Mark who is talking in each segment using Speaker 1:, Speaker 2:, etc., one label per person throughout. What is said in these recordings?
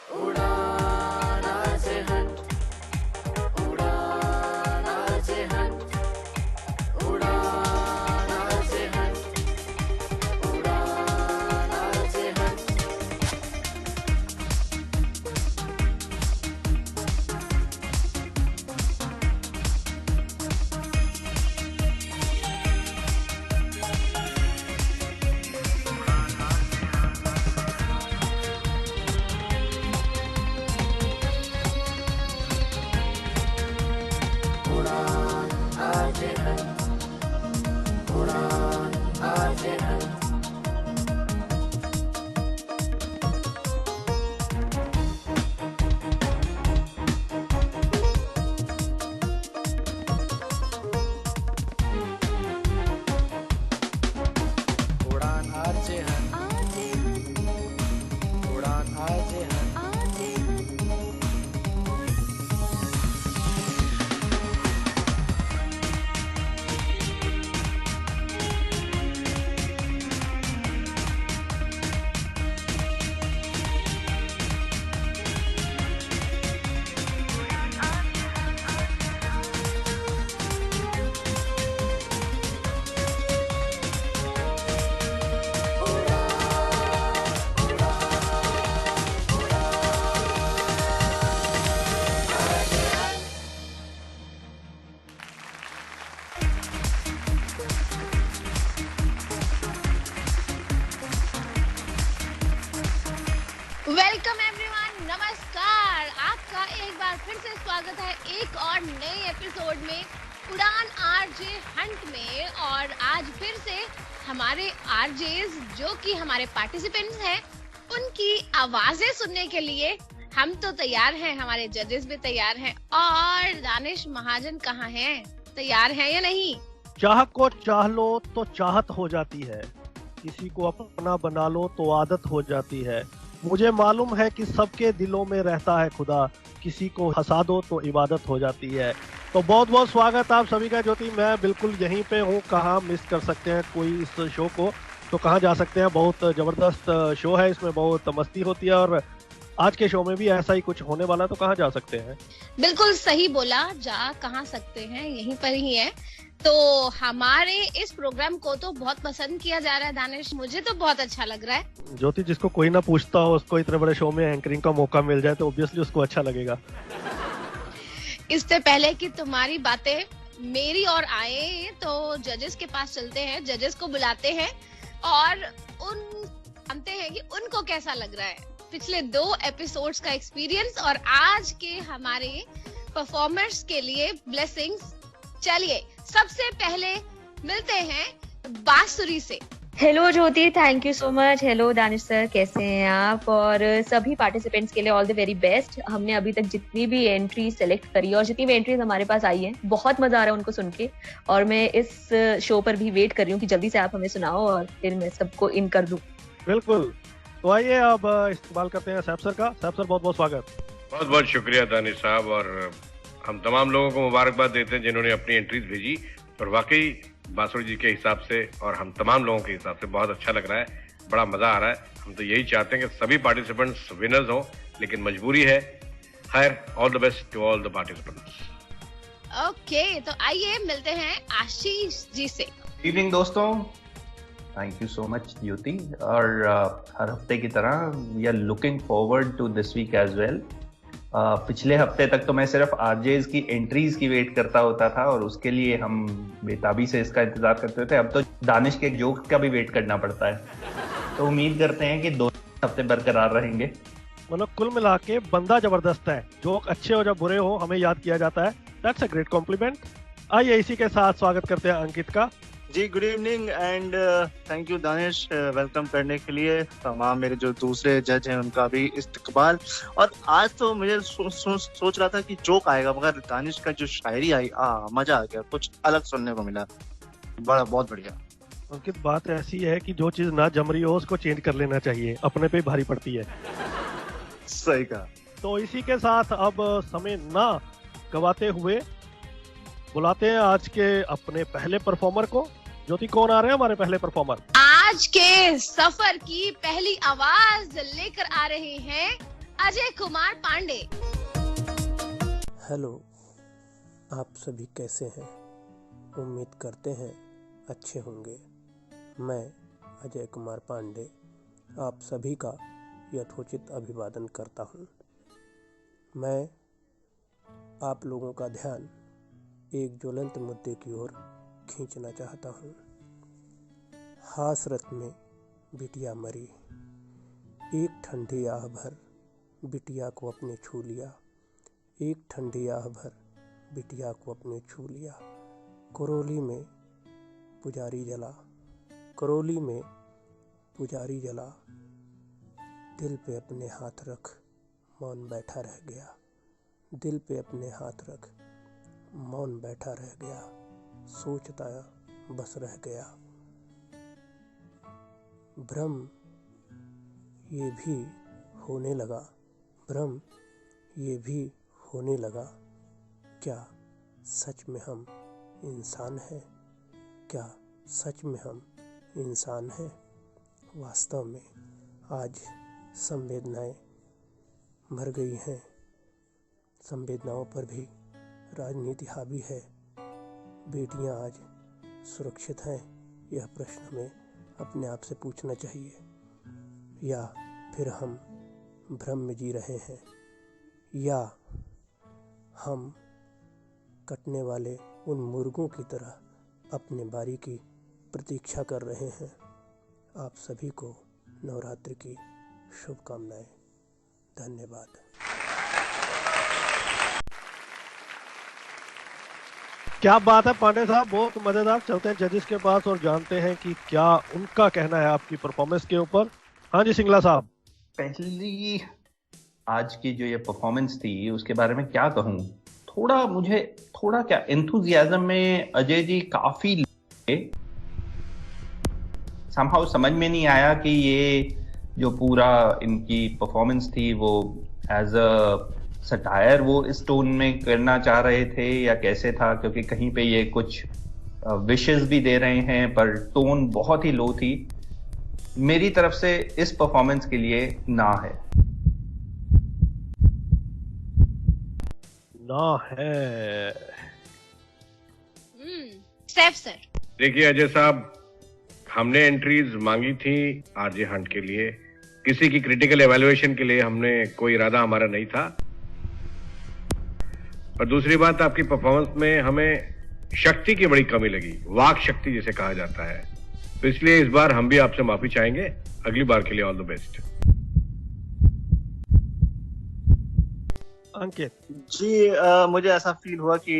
Speaker 1: उड़ान आज हंट, उड़ान आज हंट, उड़ान आज हंट, उड़ान आज हंट। उड़ान आज हंट, उड़ान आज हंट।
Speaker 2: उड़ान आज हंट, उड़ान आज हंट।
Speaker 3: वेलकम एवरीवन, नमस्कार। आपका एक बार फिर से स्वागत है एक और नए एपिसोड में उड़ान आरजे हंट में। और आज फिर से हमारे आरजेस जो कि हमारे पार्टिसिपेंट्स हैं उनकी आवाजें सुनने के लिए हम तो तैयार हैं, हमारे जजेस भी तैयार हैं। और दानिश महाजन कहाँ हैं? तैयार हैं या नहीं?
Speaker 4: चाह को चाह लो तो चाहत हो जाती है, किसी को अपना बना लो तो आदत हो जाती है। मुझे मालूम है कि सबके दिलों में रहता है खुदा, किसी को हंसा दो तो इबादत हो जाती है। तो बहुत बहुत स्वागत आप सभी का। ज्योति, मैं बिल्कुल यहीं पे हूँ। कहाँ मिस कर सकते हैं कोई इस शो को, तो कहाँ जा सकते हैं। बहुत जबरदस्त शो है, इसमें बहुत मस्ती होती है और आज के शो में भी ऐसा ही कुछ होने वाला है। तो कहाँ जा सकते हैं?
Speaker 3: बिल्कुल सही बोला, जा कहाँ सकते हैं, यहीं पर ही है। तो हमारे इस प्रोग्राम को तो बहुत पसंद किया जा रहा है दानिश, मुझे तो बहुत अच्छा लग रहा है।
Speaker 4: ज्योति, जिसको कोई ना पूछता हो उसको इतने बड़े शो में एंकरिंग का मौका मिल जाए तो ऑब्वियसली उसको अच्छा लगेगा।
Speaker 3: इससे पहले कि तुम्हारी बातें मेरी ओर आए तो जजेस के पास चलते हैं, जजेस को बुलाते हैं और जानते हैं कि उनको कैसा लग रहा है पिछले 2 एपिसोड्स का एक्सपीरियंस और आज के हमारे परफॉर्मर्स के लिए ब्लेसिंग्स। चलिए सबसे पहले मिलते हैं बांसुरी से।
Speaker 5: Hello Jyoti, thank you so much. Hello Danish sir, कैसे हैं आप? और सभी पार्टिसिपेंट्स के लिए ऑल द वेरी बेस्ट। हमने अभी तक जितनी भी एंट्री सेलेक्ट करी और जितनी भी एंट्रीज हमारे पास आई हैं, बहुत मजा आ रहा है उनको सुन के। और मैं इस शो पर भी वेट कर रही हूँ कि जल्दी से आप हमें सुनाओ और फिर मैं सबको इन कर दूं।
Speaker 4: बिल्कुल, तो आइए अब इस्तेमाल करते हैं सैफ सर का। सैफ सर, बहुत बहुत स्वागत।
Speaker 6: बहुत बहुत शुक्रिया दानिश साहब, और हम तमाम लोगों को मुबारकबाद देते हैं जिन्होंने अपनी एंट्रीज भेजी। और वाकई बांसुरी जी के हिसाब से और हम तमाम लोगों के हिसाब से बहुत अच्छा लग रहा है, बड़ा मजा आ रहा है। हम तो यही चाहते हैं कि सभी पार्टिसिपेंट्स विनर्स हों, लेकिन मजबूरी है। खैर, all the best to all the participants.
Speaker 3: Okay, तो आइए मिलते हैं आशीष जी से।
Speaker 7: इवनिंग दोस्तों, thank you so much Jyoti. और हर हफ्ते की तरह we are looking forward to this week as well. पिछले हफ्ते तक तो मैं सिर्फ आरजेज की एंट्रीज की वेट करता होता था और उसके लिए हम बेताबी से इसका इंतजार करते थे। अब तो दानिश के जोक का भी वेट करना पड़ता है। तो उम्मीद करते हैं कि 2 हफ्ते बरकरार रहेंगे।
Speaker 4: मतलब कुल मिला के बंदा जबरदस्त है। जोक अच्छे हो या बुरे हो, हमें याद किया जाता है। That's a great compliment. आइए इसी के साथ स्वागत करते हैं अंकित का।
Speaker 8: जी, good evening and thank you Danish welcome करने के लिए। तमाम मेरे जो दूसरे जज हैं उनका भी इस्तकबाल। और आज तो मुझे सोच रहा था कि जोक आएगा, मगर दानिश का जो शायरी आई, मजा आ गया, कुछ अलग सुनने को मिला। बड़ा बहुत बढ़िया।
Speaker 4: अंकित, बात ऐसी है कि जो चीज ना जम रही हो उसको चेंज कर लेना चाहिए, अपने पे भारी पड़ती है।
Speaker 8: सही कहा।
Speaker 4: तो इसी के साथ अब समय ना गवाते हुए बुलाते हैं आज के अपने पहले परफॉर्मर को। ज्योति, कौन आ रहे हैं हमारे पहले परफॉर्मर?
Speaker 3: आज के सफर की पहली आवाज लेकर आ रहे हैं अजय कुमार पांडे।
Speaker 9: हेलो, आप सभी कैसे हैं? उम्मीद करते हैं अच्छे होंगे। मैं अजय कुमार पांडे आप सभी का यथोचित अभिवादन करता हूं। मैं आप लोगों का ध्यान एक ज्वलंत मुद्दे की ओर खींचना चाहता हूं। हासरत में बिटिया मरी, एक ठंडी आह भर बिटिया को अपने छू लिया, एक ठंडी आह भर बिटिया को अपने छू लिया। करौली में पुजारी जला, करौली में पुजारी जला, दिल पे अपने हाथ रख मौन बैठा रह गया, दिल पे अपने हाथ रख मौन बैठा रह गया, सोचता बस रह गया। भ्रम ये भी होने लगा, भ्रम ये भी होने लगा, क्या सच में हम इंसान हैं? क्या सच में हम इंसान हैं? वास्तव में आज संवेदनाएं मर गई हैं, संवेदनाओं पर भी राजनीति हावी है। बेटियां आज सुरक्षित हैं? यह प्रश्न हमें अपने आप से पूछना चाहिए, या फिर हम भ्रम में जी रहे हैं, या हम कटने वाले उन मुर्गों की तरह अपने बारी की प्रतीक्षा कर रहे हैं। आप सभी को नवरात्रि की शुभकामनाएं। धन्यवाद।
Speaker 4: क्या बात है पांडे साहब, बहुत मजेदार। चलते हैं जजेस के पास और जानते हैं कि क्या उनका कहना है आपकी परफॉर्मेंस के ऊपर। हाँ जी सिंगला साहब।
Speaker 7: पहली आज की जो ये परफॉर्मेंस थी उसके बारे में क्या कहूँ, थोड़ा क्या एंथुजियाज्म में अजय जी काफी समहाउ समझ में नहीं आया कि ये जो पूरा इनकी परफॉर्मेंस थी वो एज अ सटायर वो इस टोन में करना चाह रहे थे या कैसे था, क्योंकि कहीं पे ये कुछ विशेस भी दे रहे हैं पर टोन बहुत ही लो थी। मेरी तरफ से इस परफॉर्मेंस के लिए ना है।
Speaker 4: ना है।
Speaker 3: Steph sir.
Speaker 6: देखिए अजय साहब, हमने एंट्रीज मांगी थी आरजे हंट के लिए, किसी की क्रिटिकल एवेल्युएशन के लिए हमने कोई इरादा हमारा नहीं था। और दूसरी बात, आपकी परफॉर्मेंस में हमें शक्ति की बड़ी कमी लगी, वाक शक्ति जिसे कहा जाता है। तो इसलिए इस बार हम भी आपसे माफी चाहेंगे। अगली बार के लिए ऑल द बेस्ट।
Speaker 4: अंकित
Speaker 8: जी मुझे ऐसा फील हुआ कि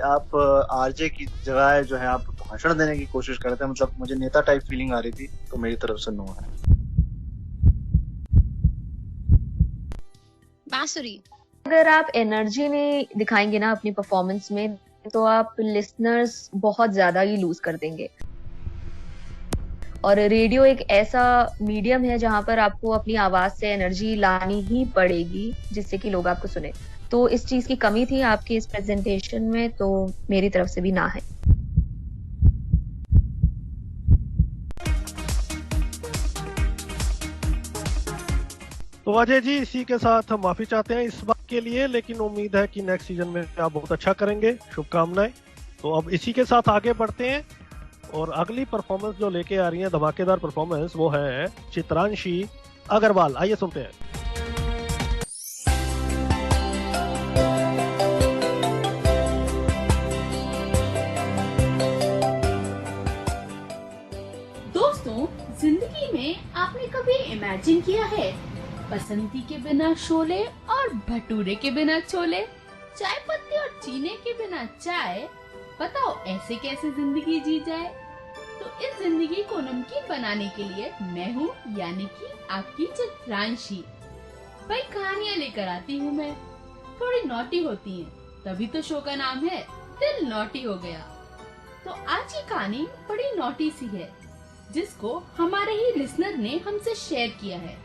Speaker 8: आप आरजे की जगह जो है आप भाषण देने की कोशिश कर रहे थे, मतलब मुझे नेता टाइप फीलिंग आ रही थी, तो मेरी तरफ से नो है।
Speaker 3: बांसुरी।
Speaker 5: अगर आप एनर्जी नहीं दिखाएंगे ना अपनी परफॉर्मेंस में, तो आप लिसनर्स बहुत ज्यादा ही लूज कर देंगे। और रेडियो एक ऐसा मीडियम है जहां पर आपको अपनी आवाज से एनर्जी लानी ही पड़ेगी जिससे कि लोग आपको सुने। तो इस चीज की कमी थी आपकी इस प्रेजेंटेशन में, तो मेरी तरफ से भी ना है।
Speaker 4: तो अजय जी इसी के साथ हम माफी चाहते हैं इस बात के लिए, लेकिन उम्मीद है कि नेक्स्ट सीजन में आप बहुत अच्छा करेंगे। शुभकामनाएं। तो अब इसी के साथ आगे बढ़ते हैं और अगली परफॉर्मेंस जो लेके आ रही है धमाकेदार परफॉर्मेंस, वो है चित्रांशी अग्रवाल। आइए सुनते हैं।
Speaker 10: दोस्तों, जिंदगी में आपने कभी इमेजिन किया है बसंती के बिना शोले और भटूरे के बिना छोले, चाय पत्ती और चीनी के बिना चाय? बताओ ऐसे कैसे जिंदगी जी जाए? तो इस जिंदगी को नमकीन बनाने के लिए मैं हूँ, यानी कि आपकी चित्रांशी। भाई कहानियाँ लेकर आती हूँ मैं, थोड़ी नॉटी होती हैं, तभी तो शो का नाम है दिल नॉटी हो गया। तो आज की कहानी बड़ी नॉटी सी है, जिसको हमारे ही लिसनर ने हमसे शेयर किया है।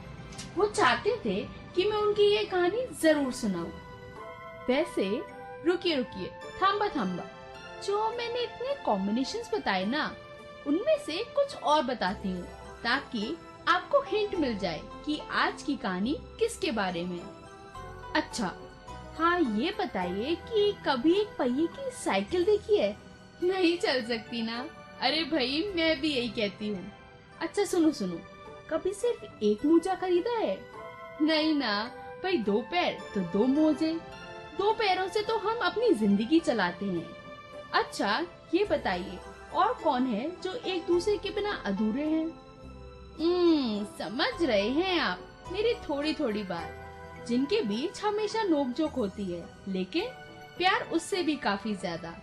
Speaker 10: वो चाहते थे कि मैं उनकी ये कहानी जरूर सुनाऊं। वैसे रुकिए थाम्बा, जो मैंने इतने कॉम्बिनेशंस बताए ना, उनमें से कुछ और बताती हूँ ताकि आप आपको हिंट मिल जाए कि आज की कहानी किसके बारे में। अच्छा हाँ, ये बताइए कि कभी एक पहिए की साइकिल देखी है? नहीं चल सकती ना? अरे भाई मैं भी यही कहती हूँ। अच्छा सुनो सुनो, कभी सिर्फ एक मोजा खरीदा है? नहीं ना भाई, 2 पैर तो 2 मोजे, 2 पैरों से तो हम अपनी जिंदगी चलाते हैं। अच्छा ये बताइए, और कौन है जो एक दूसरे के बिना अधूरे हैं? समझ रहे हैं आप मेरी थोड़ी थोड़ी बात, जिनके बीच हमेशा नोकझोंक होती है लेकिन प्यार उससे भी काफी ज्यादा।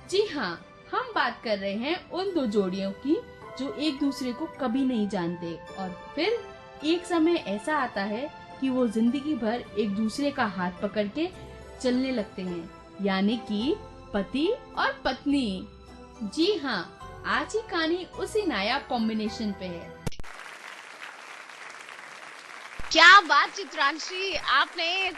Speaker 10: जी हाँ, हम बात कर रहे हैं उन 2 जोड़ियों की जो एक दूसरे को कभी नहीं जानते और फिर एक समय ऐसा आता है कि वो जिंदगी भर एक दूसरे का हाथ पकड़ के चलने लगते हैं, यानी कि पति और पत्नी। जी हाँ, आज की कहानी उसी नायाब कॉम्बिनेशन पे है।
Speaker 3: क्या बात चित्रांशी, आपने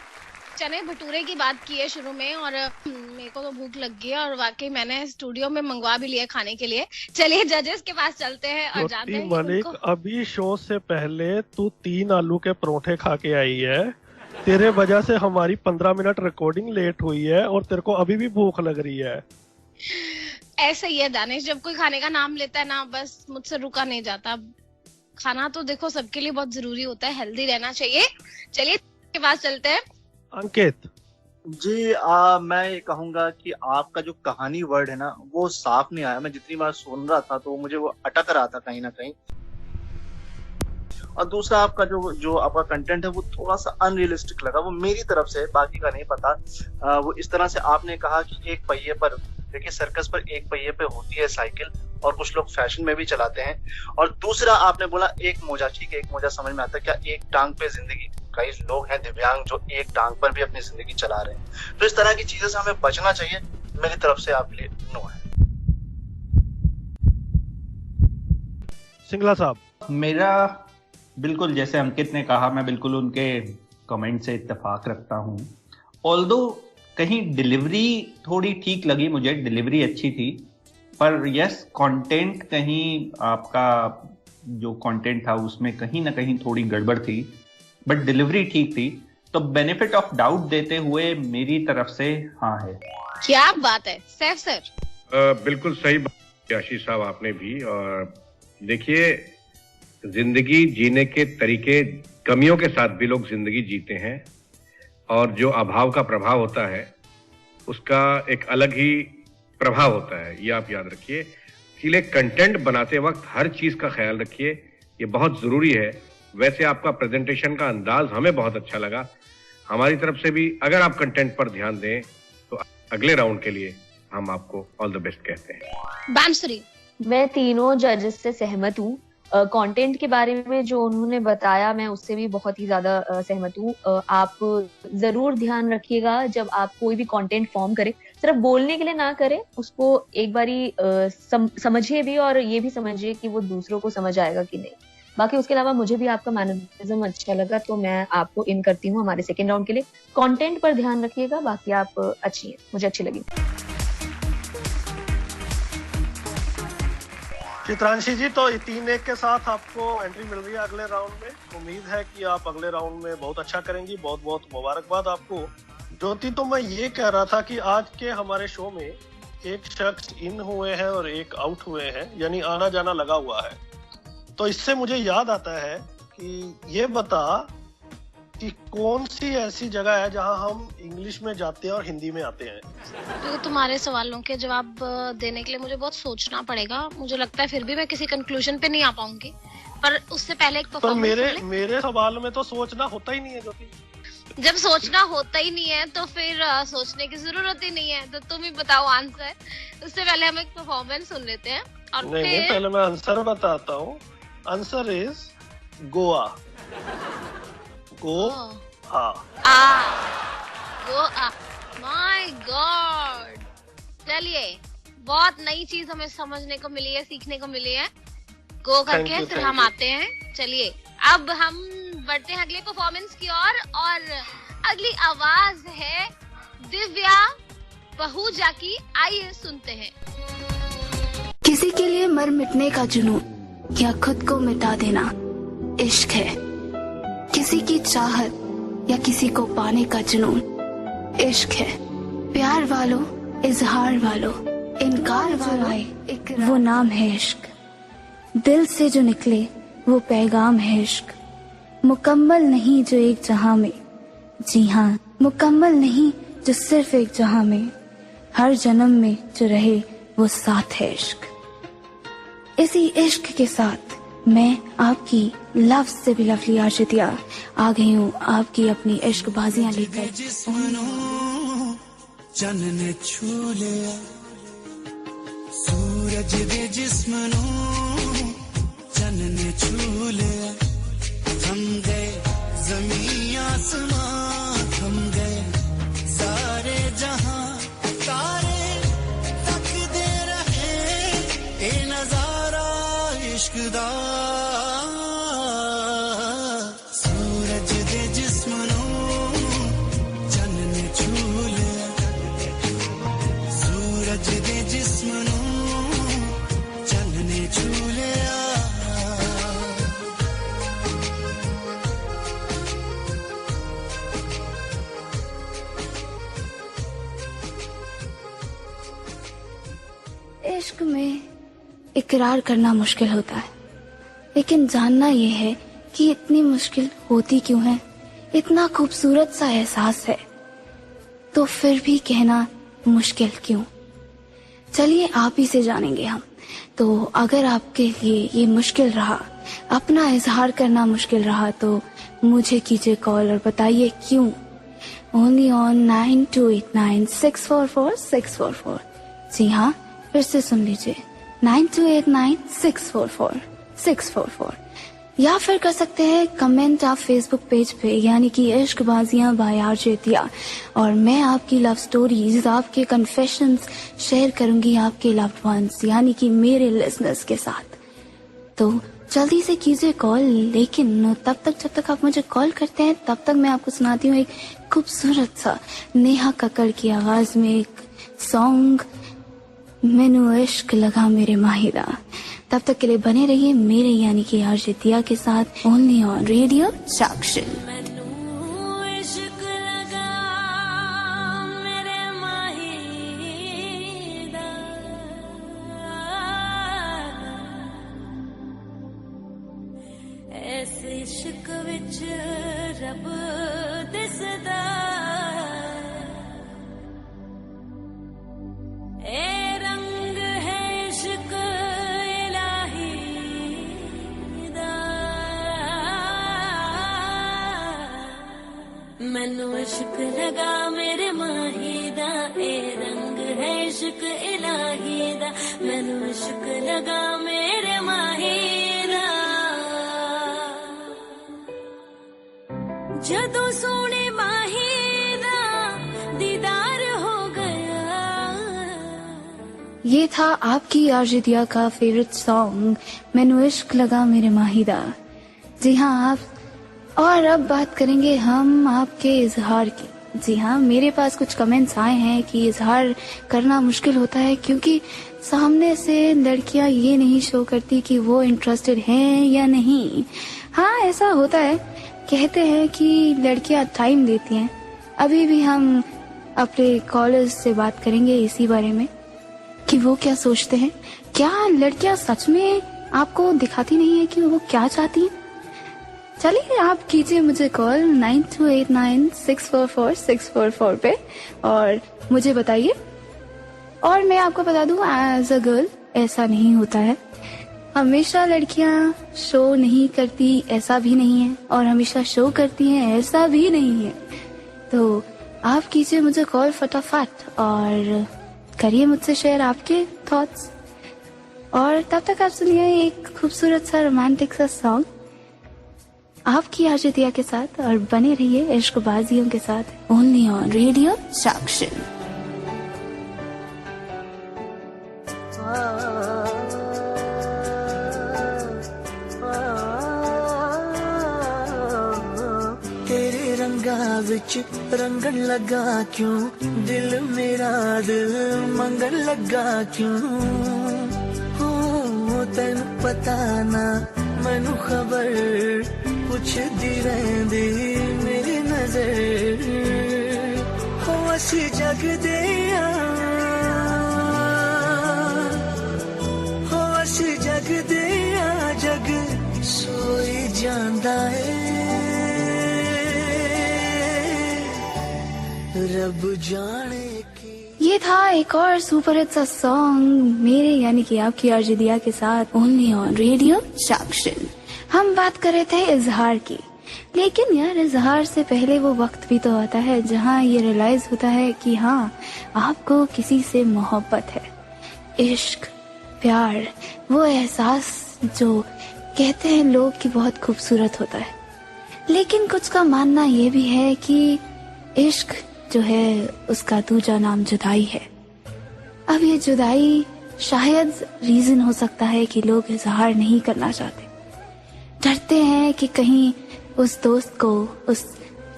Speaker 3: चने भटूरे की बात की है शुरू में और मेरे को तो भूख लग गई है और वाकई मैंने स्टूडियो में मंगवा भी लिया खाने के लिए। चलिए जजेस के पास चलते हैं और जानते हैं
Speaker 4: मलिक, अभी शो से पहले तू 3 आलू के परोठे खा के आई है। तेरे वजह से हमारी 15 मिनट रिकॉर्डिंग लेट हुई है और तेरे को अभी भी भूख लग रही है।
Speaker 3: ऐसे ही है दानिश, जब कोई खाने का नाम लेता है ना, बस मुझसे रुका नहीं जाता। खाना तो देखो सबके लिए बहुत जरूरी होता है, हेल्दी रहना चाहिए। चलिए के पास चलते हैं।
Speaker 4: अंकित
Speaker 8: जी, मैं ये कहूंगा कि आपका जो कहानी वर्ड है ना वो साफ नहीं आया। मैं जितनी बार सुन रहा था तो मुझे वो अटक रहा था कहीं ना कहीं। और दूसरा आपका जो आपका कंटेंट है वो थोड़ा सा अनरियलिस्टिक लगा, वो मेरी तरफ से, बाकी का नहीं पता। वो इस तरह से आपने कहा कि एक पहिए पर, देखिए सर्कस पर एक पहिए पे होती है साइकिल और कुछ लोग फैशन में भी चलाते हैं। और दूसरा आपने बोला एक मोजा, ठीक है एक मोजा समझ में आता है, क्या एक टांग पे जिंदगी, कई लोग हैं दिव्यांग जो एक टांग पर भी अपनी जिंदगी चला रहे हैं। तो इस तरह की चीजों से हमें बचना चाहिए। मेरी तरफ से आपके लिए नो है।
Speaker 4: सिंगला साहब,
Speaker 7: मेरा बिल्कुल जैसे अंकित ने कहा, मैं बिल्कुल उनके कमेंट से इत्तेफाक रखता हूँ। ऑल्दो कहीं डिलीवरी थोड़ी ठीक लगी मुझे, डिलीवरी अच्छी थी, पर यस कंटेंट कहीं आपका जो कंटेंट था उसमें कहीं ना कहीं थोड़ी गड़बड़ थी, बट डिलीवरी ठीक थी। तो बेनिफिट ऑफ डाउट देते हुए मेरी तरफ से हाँ है।
Speaker 3: क्या बात है सैफ सर।
Speaker 6: बिल्कुल सही बात आशीष साहब आपने भी। और देखिए, जिंदगी जीने के तरीके, कमियों के साथ भी लोग जिंदगी जीते हैं और जो अभाव का प्रभाव होता है उसका एक अलग ही प्रभाव होता है, ये आप याद रखिए। इसलिए कंटेंट बनाते वक्त हर चीज का ख्याल रखिए, ये बहुत जरूरी है। वैसे आपका प्रेजेंटेशन का अंदाज हमें बहुत अच्छा लगा। हमारी तरफ से भी अगर आप कंटेंट पर ध्यान दें तो अगले राउंड के लिए हम आपको ऑल द बेस्ट कहते हैं।
Speaker 3: बांसुरी,
Speaker 5: मैं तीनों जजेस से सहमत हूँ। कंटेंट के बारे में जो उन्होंने बताया मैं उससे भी बहुत ही ज्यादा सहमत हूँ। आप जरूर ध्यान रखिएगा जब आप कोई भी कंटेंट फॉर्म करें, सिर्फ बोलने के लिए ना करें, उसको एक बारी समझिए भी और ये भी समझिए कि वो दूसरों को समझ आएगा कि नहीं। बाकी उसके अलावा मुझे भी आपका मैनरिज्म अच्छा लगा, तो मैं आपको इन करती हूँ हमारे सेकेंड राउंड के लिए। कंटेंट पर ध्यान रखिएगा, बाकी आप अच्छी हैं, मुझे अच्छी लगी।
Speaker 4: चित्रांशी जी, तो 3-1 के साथ आपको एंट्री मिल रही है अगले राउंड में। उम्मीद है कि आप अगले राउंड में बहुत अच्छा करेंगी। बहुत बहुत मुबारकबाद आपको। ज्योति, तो मैं ये कह रहा था कि आज के हमारे शो में एक शख्स इन हुए हैं और एक आउट हुए हैं, यानी आना जाना लगा हुआ है। तो इससे मुझे याद आता है कि ये बता कि कौन सी ऐसी जगह है जहां हम इंग्लिश में जाते हैं और हिंदी में आते हैं।
Speaker 3: तो तुम्हारे सवालों के जवाब देने के लिए मुझे बहुत सोचना पड़ेगा। मुझे लगता है फिर भी मैं किसी कंक्लूजन पे नहीं आ पाऊंगी, पर उससे पहले एक
Speaker 4: परफॉर्मेंस। मेरे सवाल में तो सोचना होता ही नहीं है ज्योति।
Speaker 3: जब सोचना होता ही नहीं है तो फिर सोचने की जरूरत ही नहीं है। तो तुम ही बताओ आंसर। उससे पहले हम एक परफॉर्मेंस सुन लेते हैं और
Speaker 4: नहीं, पहले मैं आंसर बताता हूँ। Answer is Goa. Goa. My God. चलिए, बहुत नई चीज हमें समझने को मिली है, सीखने को मिली है। गो करके फिर हम आते हैं। चलिए, अब हम बढ़ते हैं अगले परफॉर्मेंस की ओर और अगली आवाज है दिव्या बहुजा की। आइए सुनते हैं।
Speaker 11: किसी के लिए मर मिटने का जुनून या खुद को मिटा देना, इश्क है, किसी की चाहत या किसी को पाने का जुनून। इश्क है प्यार वालों, इजहार वालों, इनकार वालों, वो नाम है इश्क। दिल से जो निकले वो पैगाम है इश्क। मुकम्मल नहीं जो एक जहां में, जी हाँ मुकम्मल नहीं जो सिर्फ एक जहां में, हर जन्म में जो रहे वो साथ है इश्क। इसी इश्क के साथ मैं आपकी लव से भी लवली आशितिया आ गई हूँ आपकी अपनी इश्क बाजियां लेकर।
Speaker 12: चन ने छू लिया सूरज दे जिस्म नूं, चन ने छू लिया। थम गए ज़मीं आसमां, थम गए सारे जहां, तारे तकदे रहे ए नजारा इश्क दा। सूरज दे जिस्म नूं चन ने छू लिया, सूरज दे जिस्म नूं चन ने छू लिया।
Speaker 11: इश्क में इकरार करना मुश्किल होता है, लेकिन जानना यह है कि इतनी मुश्किल होती क्यों है। इतना खूबसूरत सा एहसास है तो फिर भी कहना मुश्किल क्यों। चलिए आप ही से जानेंगे हम। तो अगर आपके लिए ये मुश्किल रहा, अपना इजहार करना मुश्किल रहा, तो मुझे कीजिए कॉल और बताइए क्यों। Only on 9289644644। जी हाँ, फिर से सुन लीजिए 9289644644। या फिर कर सकते हैं कमेंट आप फेसबुक पेज पे, यानी कि इश्क बाजियां बाय आरजे दिया, और मैं आपकी लव स्टोरीज, आपके कन्फेशंस शेयर करूंगी आपके लव्ड वंस, यानी कि मेरे लिसनर्स के साथ। तो जल्दी से कीजिए कॉल, लेकिन तब तक जब तक आप मुझे कॉल करते हैं तब तक मैं आपको सुनाती हूँ एक खूबसूरत सा नेहा कक्कड़ की आवाज में एक सॉन्ग, मैनू इश्क लगा मेरे माहिदा। तब तक के लिए बने रहिए मेरे यानी कि आरजे दिया के साथ, ओनली ऑन रेडियो जंक्शन।
Speaker 1: इश्क विच रब दिसदा, ए रंग है इश्क इलाही दा। मैनू इश्क लगा मेरे माही दा, ए रंग है इश्क इलाही दा। मैनू इश्क लगा मेरे माही दा। जदों सोने माही दा दीदार हो गया।
Speaker 11: ये था आपकी आरजे दिया का फेवरेट सॉन्ग मैनू इश्क लगा मेरे माहिदा। जी हाँ, आप और अब बात करेंगे हम आपके इजहार की। जी हाँ, मेरे पास कुछ कमेंट्स आए हैं कि इजहार करना मुश्किल होता है क्योंकि सामने से लड़कियां ये नहीं शो करती कि वो इंटरेस्टेड हैं या नहीं। हाँ, ऐसा होता है। कहते हैं कि लड़कियां टाइम देती हैं। अभी भी हम अपने कॉलर्स से बात करेंगे इसी बारे में कि वो क्या सोचते हैं। क्या लड़कियां सच में आपको दिखाती नहीं है कि वो क्या चाहती हैं? चलिए आप कीजिए मुझे कॉल 9289644644 पे और मुझे बताइए। और मैं आपको बता दूं, एज अ गर्ल ऐसा नहीं होता है। हमेशा लड़कियां शो नहीं करती ऐसा भी नहीं है, और हमेशा शो करती हैं ऐसा भी नहीं है। तो आप कीजिए मुझे कॉल फटाफट और करिए मुझसे शेयर आपके थॉट्स। और तब तक आप सुनिए एक खूबसूरत सा रोमांटिक सा सॉन्ग आपकी आरजे दिया के साथ, और बने रहिए इश्क बाजियों के साथ, ओनली ऑन रेडियो जंक्शन।
Speaker 12: तेरे रंगा विच रंगन लगा क्यों, दिल मेरा दिल मंगन लगा क्यों। हो तेन पता ना मैनू खबर पुछदी रहंदी मेरी नजर हो असी जगदे हो असी जगदे जग सोई जांदा है रब जाने
Speaker 11: ये था एक और सुपर हिट सा सॉन्ग मेरे यानी कि आपकी आरजे दिया के साथ ओनली ऑन रेडियो जंक्शन। हम बात कर रहे थे इजहार की, लेकिन यार इजहार से पहले वो वक्त भी तो आता है जहाँ ये रियलाइज होता है कि हाँ आपको किसी से मोहब्बत है। इश्क, प्यार, वो एहसास जो कहते हैं लोग कि बहुत खूबसूरत होता है, लेकिन कुछ का मानना ये भी है कि इश्क जो है उसका दूसरा नाम जुदाई है। अब ये जुदाई शायद रीजन हो सकता है कि लोग इजहार नहीं करना चाहते, डरते हैं कि कहीं उस दोस्त को, उस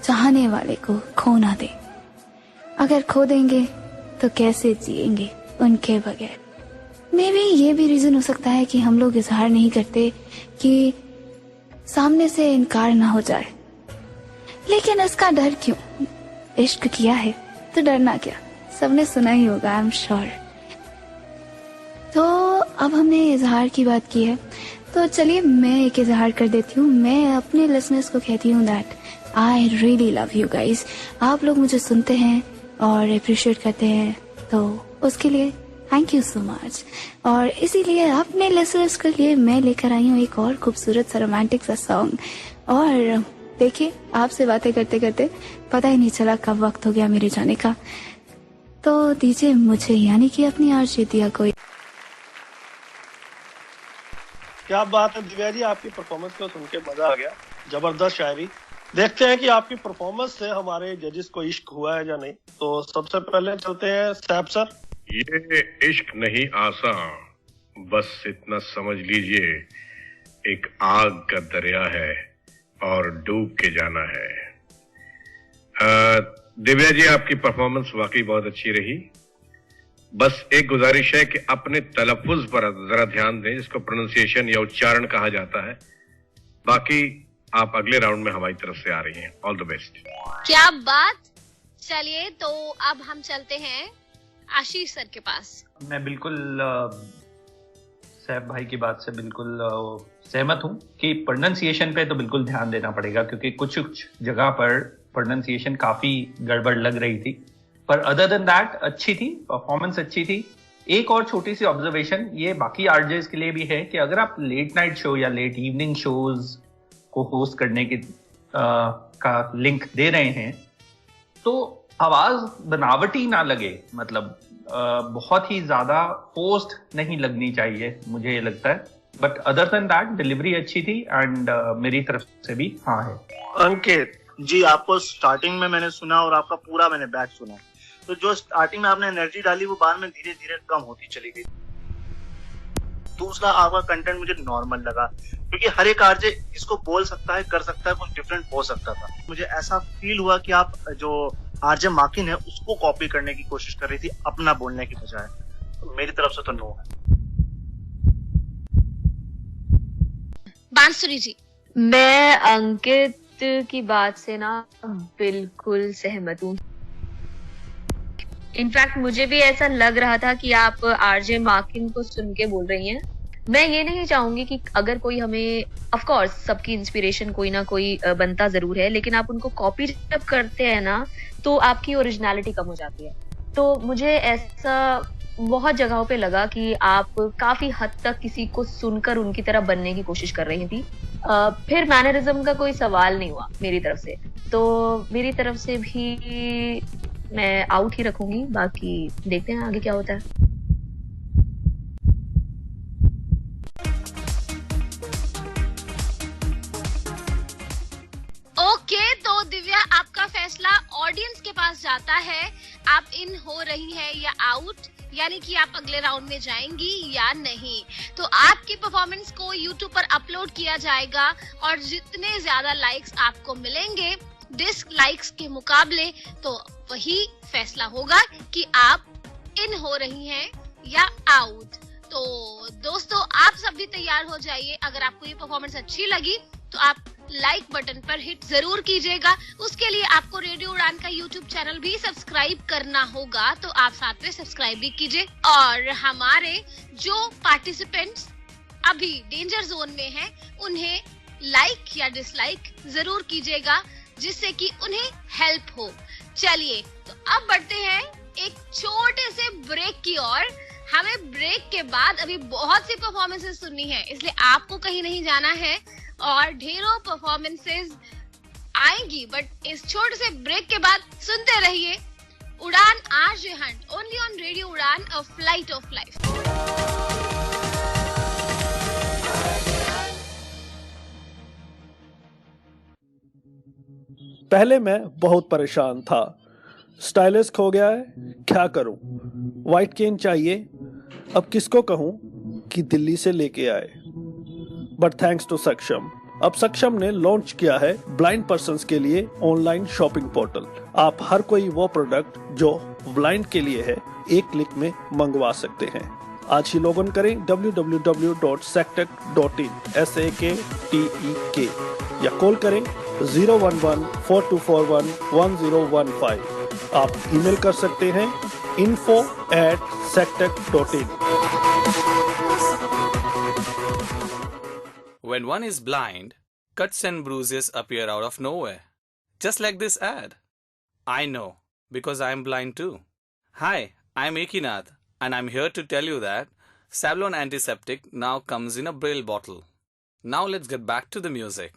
Speaker 11: चाहने वाले को खो ना दे। अगर खो देंगे तो कैसे जिएंगे उनके बगैर। मे बी ये भी रीजन हो सकता है कि हम लोग इजहार नहीं करते कि सामने से इनकार ना हो जाए। लेकिन इसका डर क्यों? इश्क किया है तो डरना क्या, सबने सुना ही होगा आई एम श्योर। तो अब हमने इजहार की बात की है, तो चलिए मैं एक इजहार कर देती हूँ। मैं अपने लिसनर्स को कहती हूँ that I really love you guys. आप लोग मुझे सुनते हैं और अप्रिशिएट करते हैं, तो उसके लिए थैंक यू सो मच। और इसीलिए अपने लिसनर्स के लिए मैं लेकर आई हूँ एक और खूबसूरत सा रोमांटिक सा सॉन्ग। और देखिए आपसे बातें करते करते पता ही नहीं चला कब वक्त हो गया मेरे जाने का, तो दीजिए मुझे यानी कि अपनी आरजे दिया कोई।
Speaker 4: क्या बात है दिव्या जी, आपकी परफॉर्मेंस को सुन के मजा आ गया, जबरदस्त शायरी। देखते हैं कि आपकी परफॉर्मेंस से हमारे जजेस को इश्क हुआ है या नहीं। तो सबसे पहले चलते हैं सैफ सर।
Speaker 6: ये इश्क नहीं आसा, बस इतना समझ लीजिए एक आग का दरिया है और डूब के जाना है। दिव्या जी आपकी परफॉर्मेंस वाकई बहुत अच्छी रही। बस एक गुजारिश है कि अपने तलफ्फुज पर जरा ध्यान दें, जिसको प्रोनाउंसिएशन या उच्चारण कहा जाता है। बाकी आप अगले राउंड में हमारी तरफ से आ रही हैं। All the best.
Speaker 3: क्या बात। चलिए तो अब हम चलते हैं आशीष सर के पास।
Speaker 7: मैं बिल्कुल सैफ भाई की बात से बिल्कुल सहमत हूँ कि प्रोनाउंसिएशन पे तो बिल्कुल ध्यान देना पड़ेगा, क्योंकि कुछ जगह पर प्रोनाउंसिएशन काफी गड़बड़ लग रही थी। पर अदर देन दैट अच्छी थी, परफॉर्मेंस अच्छी थी। एक और छोटी सी ऑब्जर्वेशन ये बाकी आरजेस के लिए भी है कि अगर आप लेट नाइट शो या लेट इवनिंग शोज को होस्ट करने की का लिंक दे रहे हैं तो आवाज बनावटी ना लगे, मतलब बहुत ही ज्यादा पोस्ट नहीं लगनी चाहिए, मुझे ये लगता है। But other than that delivery अच्छी थी एंड मेरी तरफ से भी हाँ है।
Speaker 8: अंकित जी, आपको स्टार्टिंग में मैंने सुना और आपका पूरा मैंने बैक सुना, तो जो स्टार्टिंग में आपने एनर्जी डाली वो बाद में धीरे धीरे कम होती चली गई। दूसरा, आपका कंटेंट मुझे नॉर्मल लगा, क्योंकि हर एक आरजे इसको बोल सकता है, कर सकता है, कुछ डिफरेंट हो सकता था। मुझे ऐसा फील हुआ कि आप जो आरजे माकिन है उसको कॉपी करने की कोशिश कर रही थी अपना बोलने की बजाय। तो मेरी तरफ से तो नो है।
Speaker 3: बांसुरी जी।
Speaker 5: मैं अंकित की बात से ना बिल्कुल सहमत हूँ। इनफैक्ट मुझे भी ऐसा लग रहा था कि आप आरजे माकिन को सुन के बोल रही हैं। मैं ये नहीं चाहूंगी कि अगर कोई हमें, ऑफ कोर्स सबकी इंस्पिरेशन कोई ना कोई बनता जरूर है, लेकिन आप उनको कॉपी जब करते हैं ना तो आपकी ओरिजिनलिटी कम हो जाती है। तो मुझे ऐसा बहुत जगहों पे लगा कि आप काफी हद तक किसी को सुनकर उनकी तरह बनने की कोशिश कर रही थी। फिर मैनरिज्म का कोई सवाल नहीं हुआ मेरी तरफ से, तो मेरी तरफ से भी मैं आउट ही रखूंगी। बाकी देखते हैं आगे क्या होता है।
Speaker 3: ओके, तो दिव्या आपका फैसला ऑडियंस के पास जाता है। आप इन हो रही है या आउट, यानी कि आप अगले राउंड में जाएंगी या नहीं। तो आपकी परफॉर्मेंस को YouTube पर अपलोड किया जाएगा और जितने ज्यादा लाइक्स आपको मिलेंगे डिसलाइक्स के मुकाबले, तो वही फैसला होगा कि आप इन हो रही हैं या आउट। तो दोस्तों आप सब भी तैयार हो जाइए। अगर आपको ये परफॉर्मेंस अच्छी लगी तो आप लाइक बटन पर हिट जरूर कीजिएगा। उसके लिए आपको रेडियो उड़ान का यूट्यूब चैनल भी सब्सक्राइब करना होगा, तो आप साथ में सब्सक्राइब भी कीजिए। और हमारे जो पार्टिसिपेंट्स अभी डेंजर जोन में हैं, उन्हें लाइक या डिसलाइक जरूर कीजिएगा, जिससे कि उन्हें हेल्प हो। चलिए तो अब बढ़ते हैं एक छोटे से ब्रेक की ओर। हमें ब्रेक के बाद अभी बहुत सी परफॉर्मेंसेस सुननी है, इसलिए आपको कहीं नहीं जाना है और ढेरों परफॉर्मेंसेस आएंगी। बट इस छोटे से ब्रेक के बाद सुनते रहिए उड़ान RJ Hunt, only on radio उड़ान, अ फ्लाइट ऑफ लाइफ।
Speaker 4: पहले मैं बहुत परेशान था, स्टाइलिश खो गया है, क्या करूं? व्हाइट केन चाहिए, अब किसको कहूं कि दिल्ली से लेके आए। बट थैंक्स टू सक्षम, अब सक्षम ने लॉन्च किया है ब्लाइंड पर्सन्स के लिए ऑनलाइन शॉपिंग पोर्टल। आप हर कोई वो प्रोडक्ट जो ब्लाइंड के लिए है एक क्लिक में मंगवा सकते हैं। आज ही लॉग इन करें www.saktek.in SAKTEK या कॉल करें 011-4241-1015। आप ईमेल कर सकते हैं info@saktek.in।
Speaker 13: When one is blind, cuts and bruises appear out of nowhere. Just like this ad. I know, because I am blind too. Hi, I'm Ekinath, and I'm here to tell you that Savlon Antiseptic now comes in a Braille bottle. Now let's get back to the music.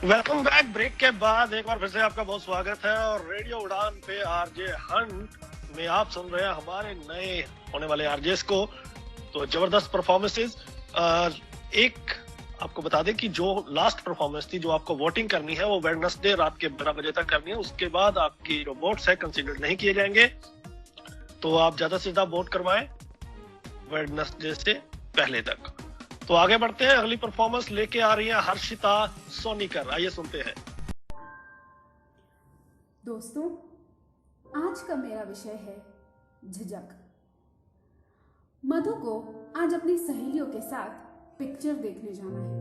Speaker 4: Welcome back. Break के बाद एक बार फिर से आपका बहुत स्वागत है और रेडियो उड़ान पे आरजे हंट में आप सुन रहे हैं हमारे नए होने वाले आरजेस को। तो जबरदस्त परफॉर्मेंसेस। एक आपको बता दें कि जो लास्ट परफॉर्मेंस थी, जो आपको वोटिंग करनी है, वो वेडनेसडे रात के 12 बजे तक करनी है। उसके बाद आपकी जो वोट्स है कंसीडर नहीं किए जाएंगे, तो आप ज्यादा से ज्यादा वोट करवाएं वेडनेसडे से पहले तक। तो आगे बढ़ते हैं, अगली परफॉर्मेंस लेके आ रही है हर्षिता सोनीकर। आइए सुनते हैं।
Speaker 10: दोस्तों, आज का मेरा विषय है झिझक। मधु को आज अपनी सहेलियों के साथ पिक्चर देखने जाना है,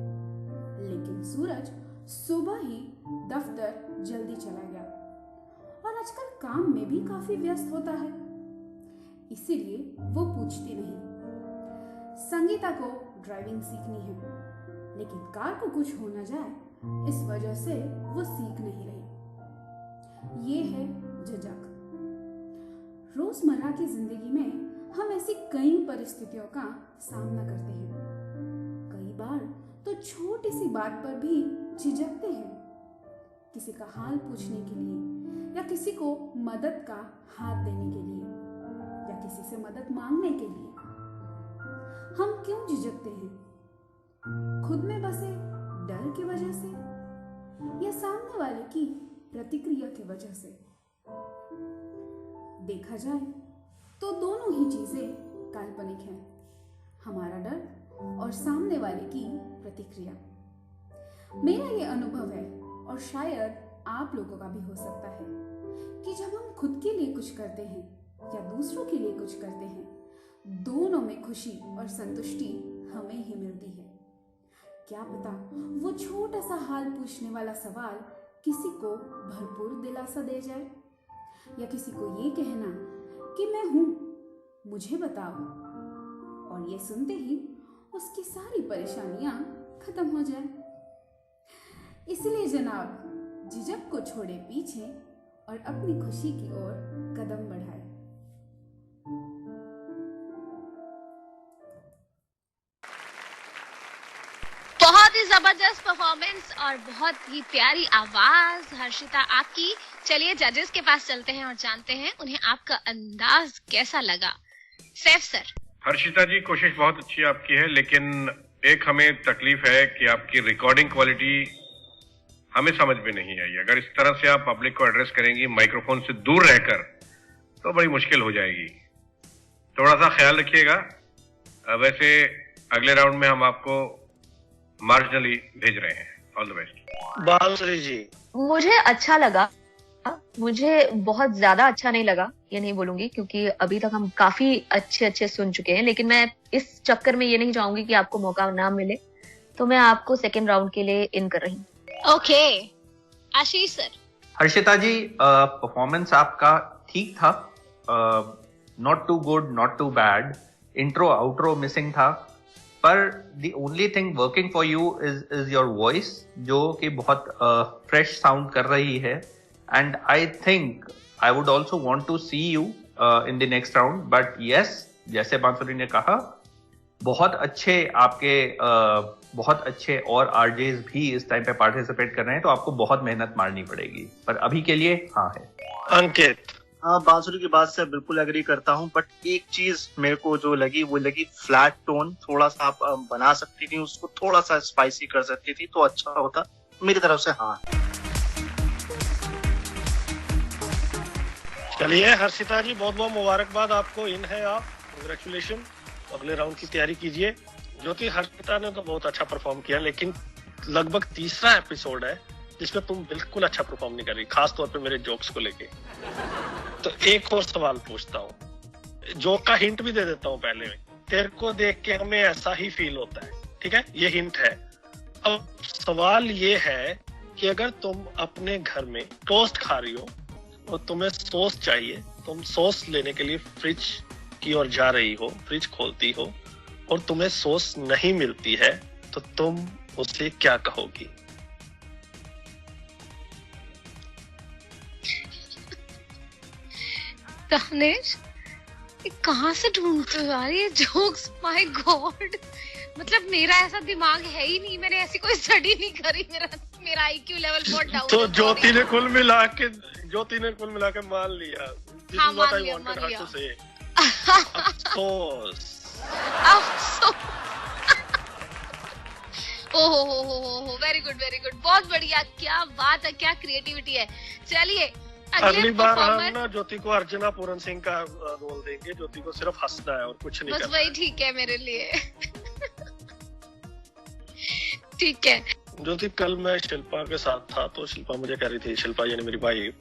Speaker 10: लेकिन सूरज सुबह ही दफ्तर जल्दी चला गया और आजकल काम में भी काफी व्यस्त होता है, इसीलिए वो पूछती नहीं। संगीता को ड्राइविंग सीखनी है, लेकिन कार को कुछ हो न जाए इस वजह से वो सीख नहीं रही। ये है झिझक। रोजमर्रा की जिंदगी में हम ऐसी कई परिस्थितियों का सामना करते हैं। कई बार तो छोटी सी बात पर भी झिझकते हैं, किसी का हाल पूछने के लिए या किसी को मदद का हाथ देने के लिए या किसी से मदद मांगने के लिए। हम क्यों झिझकते हैं? खुद में बसे डर की वजह से या सामने वाले की प्रतिक्रिया की वजह से? देखा जाए तो दोनों ही चीजें काल्पनिक हैं, हमारा डर और सामने वाले की प्रतिक्रिया। मेरा ये अनुभव है और शायद आप लोगों का भी हो सकता है कि जब हम खुद के लिए कुछ करते हैं या दूसरों के लिए कुछ करते हैं, दोनों में खुशी और संतुष्टि हमें ही मिलती है। क्या पता वो छोटा सा हाल पूछने वाला सवाल किसी को भरपूर दिलासा दे जाए, या किसी को ये कहना कि मैं हूं, मुझे बताओ, और ये सुनते ही उसकी सारी परेशानियां खत्म हो जाए। इसलिए जनाब, झिझक को छोड़े पीछे और अपनी खुशी की ओर कदम बढ़ाए।
Speaker 3: बहुत ही जबरदस्त परफॉर्मेंस और बहुत ही प्यारी आवाज हर्षिता आपकी। चलिए जजेस के पास चलते हैं और जानते हैं उन्हें आपका अंदाज कैसा लगा। सैफ सर।
Speaker 6: हर्षिता जी, कोशिश बहुत अच्छी आपकी है, लेकिन एक हमें तकलीफ है कि आपकी रिकॉर्डिंग क्वालिटी हमें समझ में नहीं आई। अगर इस तरह से आप पब्लिक को एड्रेस करेंगी माइक्रोफोन से दूर रहकर, तो बड़ी मुश्किल हो जाएगी। थोड़ा सा ख्याल रखिएगा। वैसे अगले राउंड में हम आपको मार्जिनली भेज रहे हैं। All the best.
Speaker 8: बांसुरी जी,
Speaker 5: मुझे अच्छा लगा, मुझे बहुत ज्यादा अच्छा नहीं लगा ये नहीं बोलूंगी, क्योंकि अभी तक हम काफी अच्छे सुन चुके हैं, लेकिन मैं इस चक्कर में ये नहीं चाहूंगी कि आपको मौका ना मिले, तो मैं आपको सेकेंड राउंड के लिए इन कर रही हूँ।
Speaker 3: Okay, Ashish sir.
Speaker 7: Harshita ji, performance आपका ठीक था, not too good not too bad, intro outro missing था, पर the only thing working for you is your voice, जो कि बहुत फ्रेश साउंड कर रही है, and I think I would also want to see you in the next round. But yes, जैसे बांसुरी ने कहा, बहुत अच्छे और आरजेस भी इस टाइम पे पार्टिसिपेट कर रहे हैं, तो आपको बहुत मेहनत मारनी पड़ेगी, पर अभी के लिए हाँ है।
Speaker 8: अंकित। हाँ, बांसुरी की बात से बिल्कुल एग्री करता हूँ, बट एक चीज मेरे को जो लगी वो लगी फ्लैट टोन थोड़ा सा आप बना सकती थी, उसको थोड़ा सा स्पाइसी कर सकती थी तो अच्छा होता। मेरी तरफ से हाँ।
Speaker 4: चलिए हर्षिता जी, बहुत बहुत मुबारकबाद आपको, इन है आप, कांग्रेचुलेशन। अगले राउंड की तैयारी कीजिए। ज्योति, हर्षिता ने तो बहुत अच्छा परफॉर्म किया, लेकिन लगभग तीसरा एपिसोड है जिसमें तुम बिल्कुल अच्छा परफॉर्म नहीं कर रही, खास तौर पे मेरे जोक्स को लेके। तो एक और सवाल पूछता हूँ, जोक का हिंट भी दे देता हूँ पहले में। तेरे को देख के हमें ऐसा ही फील होता है, ठीक है, ये हिंट है। अब सवाल ये है कि अगर तुम अपने घर में टोस्ट खा रही हो और तुम्हें सॉस चाहिए, तुम सॉस लेने के लिए फ्रिज की ओर जा रही हो, फ्रिज खोलती हो और तुम्हें सॉस नहीं मिलती है, तो तुम उसे क्या कहोगी?
Speaker 3: दानिश, कहाँ से ढूंढते हो यार ये जोक्स? माय गॉड, मतलब मेरा ऐसा दिमाग है ही नहीं, मैंने ऐसी कोई स्टडी नहीं करी, मेरा आईक्यू लेवल बहुत डाउन है।
Speaker 4: तो ज्योति ने कुल मिला के मान लिया।
Speaker 3: हाँ, मान लिया।
Speaker 4: अफसोस।
Speaker 3: ओहो, वेरी गुड, बहुत बढ़िया, क्या बात है, क्या क्रिएटिविटी है। चलिए
Speaker 4: अगली बार हम ना ज्योति को अर्चना पूरन सिंह का रोल देंगे, ज्योति को सिर्फ हंसना है और कुछ नहीं करना।
Speaker 3: बस वही ठीक है मेरे लिए। ठीक है।
Speaker 4: ज्योति, कल मैं शिल्पा के साथ था, तो शिल्पा मुझे कह रही थी, शिल्पा यानी मेरी भाई,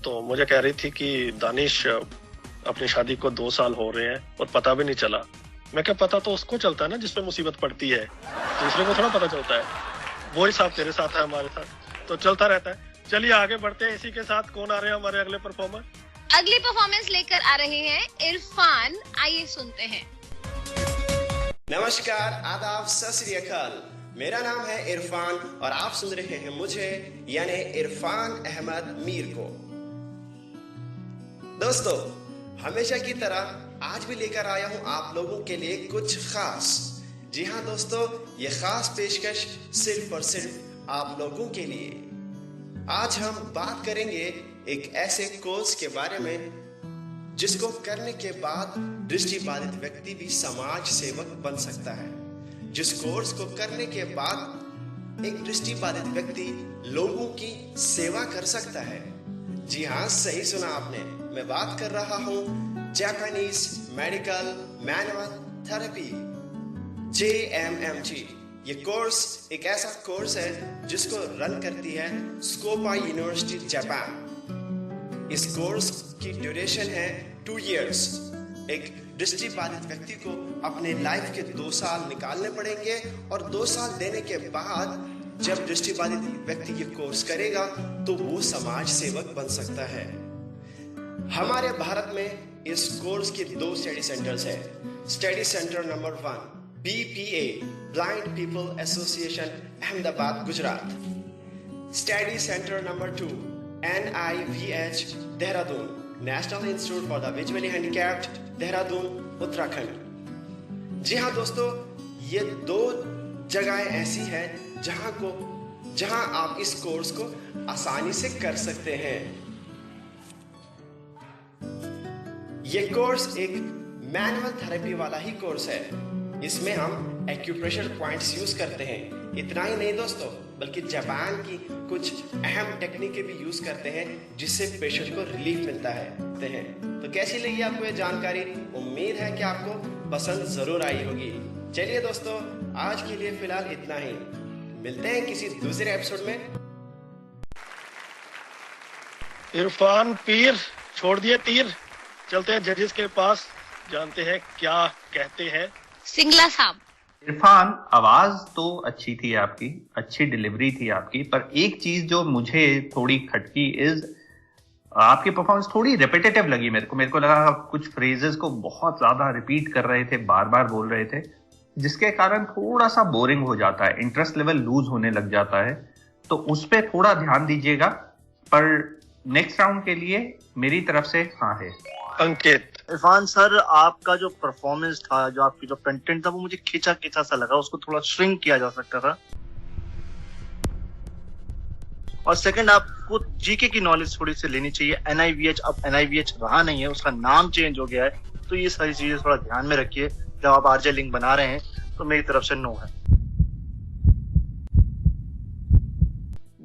Speaker 4: तो मुझे कह रही थी कि दानिश अपनी शादी को 2 साल हो रहे हैं और पता भी नहीं चला। मैं क्या, पता तो उसको चलता है ना जिसपे मुसीबत पड़ती है, दूसरे को थोड़ा पता चलता है। वही साहब तेरे साथ है, हमारे साथ तो चलता रहता है। चलिए आगे बढ़ते हैं, इसी के साथ कौन आ रहे हैं हमारे अगले परफॉर्मर?
Speaker 3: अगली परफॉर्मेंस लेकर आ रहे हैं इरफान, आइए सुनते हैं।
Speaker 14: नमस्कार, आदाब, सत श्री अकाल। मेरा नाम है इरफान और आप सुन रहे हैं मुझे, यानी इरफान अहमद मीर को। दोस्तों, हमेशा की तरह आज भी लेकर आया हूं आप लोगों के लिए कुछ खास। जी हाँ दोस्तों, ये खास पेशकश सिर्फ और सिर्फ आप लोगों के लिए। आज हम बात करेंगे एक ऐसे कोर्स के बारे में जिसको करने के बाद दृष्टिबाधित व्यक्ति भी समाज सेवक बन सकता है। जिस कोर्स को करने के बाद एक दृष्टिबाधित व्यक्ति लोगों की सेवा कर सकता है। जी हाँ, सही सुना आपने, मैं बात कर रहा हूँ Japanese medical manual therapy, JMMT। ये कोर्स एक ऐसा कोर्स है जिसको रन करती है स्कोपा यूनिवर्सिटी जापान। इस कोर्स की ड्यूरेशन है 2 इयर्स। एक दृष्टिबाधित व्यक्ति को अपने लाइफ के 2 साल निकालने पड़ेंगे और 2 साल देने के बाद जब दृष्टिबाधित व्यक्ति ये कोर्स करेगा तो वो समाज सेवक बन सकता है। हमारे भारत में इस कोर्स की 2 स्टडी सेंटर्स है। Study centre number 1 BPA blind people association Ahmedabad Gujarat. Study centre number 2 NIVH Dehradun national institute for the visually handicapped Dehradun Uttarakhand. जी हाँ दोस्तों, ये 2 जगहें ऐसी हैं जहां आप इस कोर्स को आसानी से कर सकते हैं। ये कोर्स एक मैनुअल थेरेपी वाला ही कोर्स है। इसमें हम एक्यूप्रेशर पॉइंट्स यूज करते हैं। इतना ही नहीं दोस्तों, बल्कि जापान की कुछ अहम टेक्निकें भी यूज करते हैं जिससे पेशेंट को रिलीफ मिलता है। तो कैसी लगी आपको ये जानकारी? उम्मीद है कि आपको पसंद जरूर आई होगी। चलिए दोस्तों, आज के लिए फिलहाल इतना ही। मिलते हैं किसी दूसरे एपिसोड में।
Speaker 4: इरफान पीर छोड़ दिए तीर, चलते हैं जजेस के पास, जानते हैं क्या कहते हैं।
Speaker 3: सिंगला साहब।
Speaker 7: इरफान, आवाज तो अच्छी थी आपकी, अच्छी डिलीवरी थी आपकी, पर एक चीज जो मुझे थोड़ी खटकी इज आपकी परफॉर्मेंस थोड़ी रिपीटेटिव लगी मेरे को लगा आप कुछ फ्रेजेस को बहुत ज्यादा रिपीट कर रहे थे, बार बार बोल रहे थे, जिसके कारण थोड़ा सा बोरिंग हो जाता है, इंटरेस्ट लेवल लूज होने लग जाता है। तो उस पर थोड़ा ध्यान दीजिएगा, पर नेक्स्ट राउंड के लिए मेरी तरफ से हाँ है।
Speaker 4: अंकित।
Speaker 8: इरफान सर, आपका जो परफॉर्मेंस था, जो आपकी जो कंटेंट था, वो मुझे खींचा सा लगा, उसको थोड़ा श्रिंक किया जा सकता था। और सेकंड, आपको जीके की नॉलेज थोड़ी सी लेनी चाहिए। NIVH अब NIVH रहा नहीं है, उसका नाम चेंज हो गया है, तो ये सारी चीजें थोड़ा ध्यान में रखिए जब आप आरजे लिंक बना रहे हैं। तो मेरी तरफ से नो है।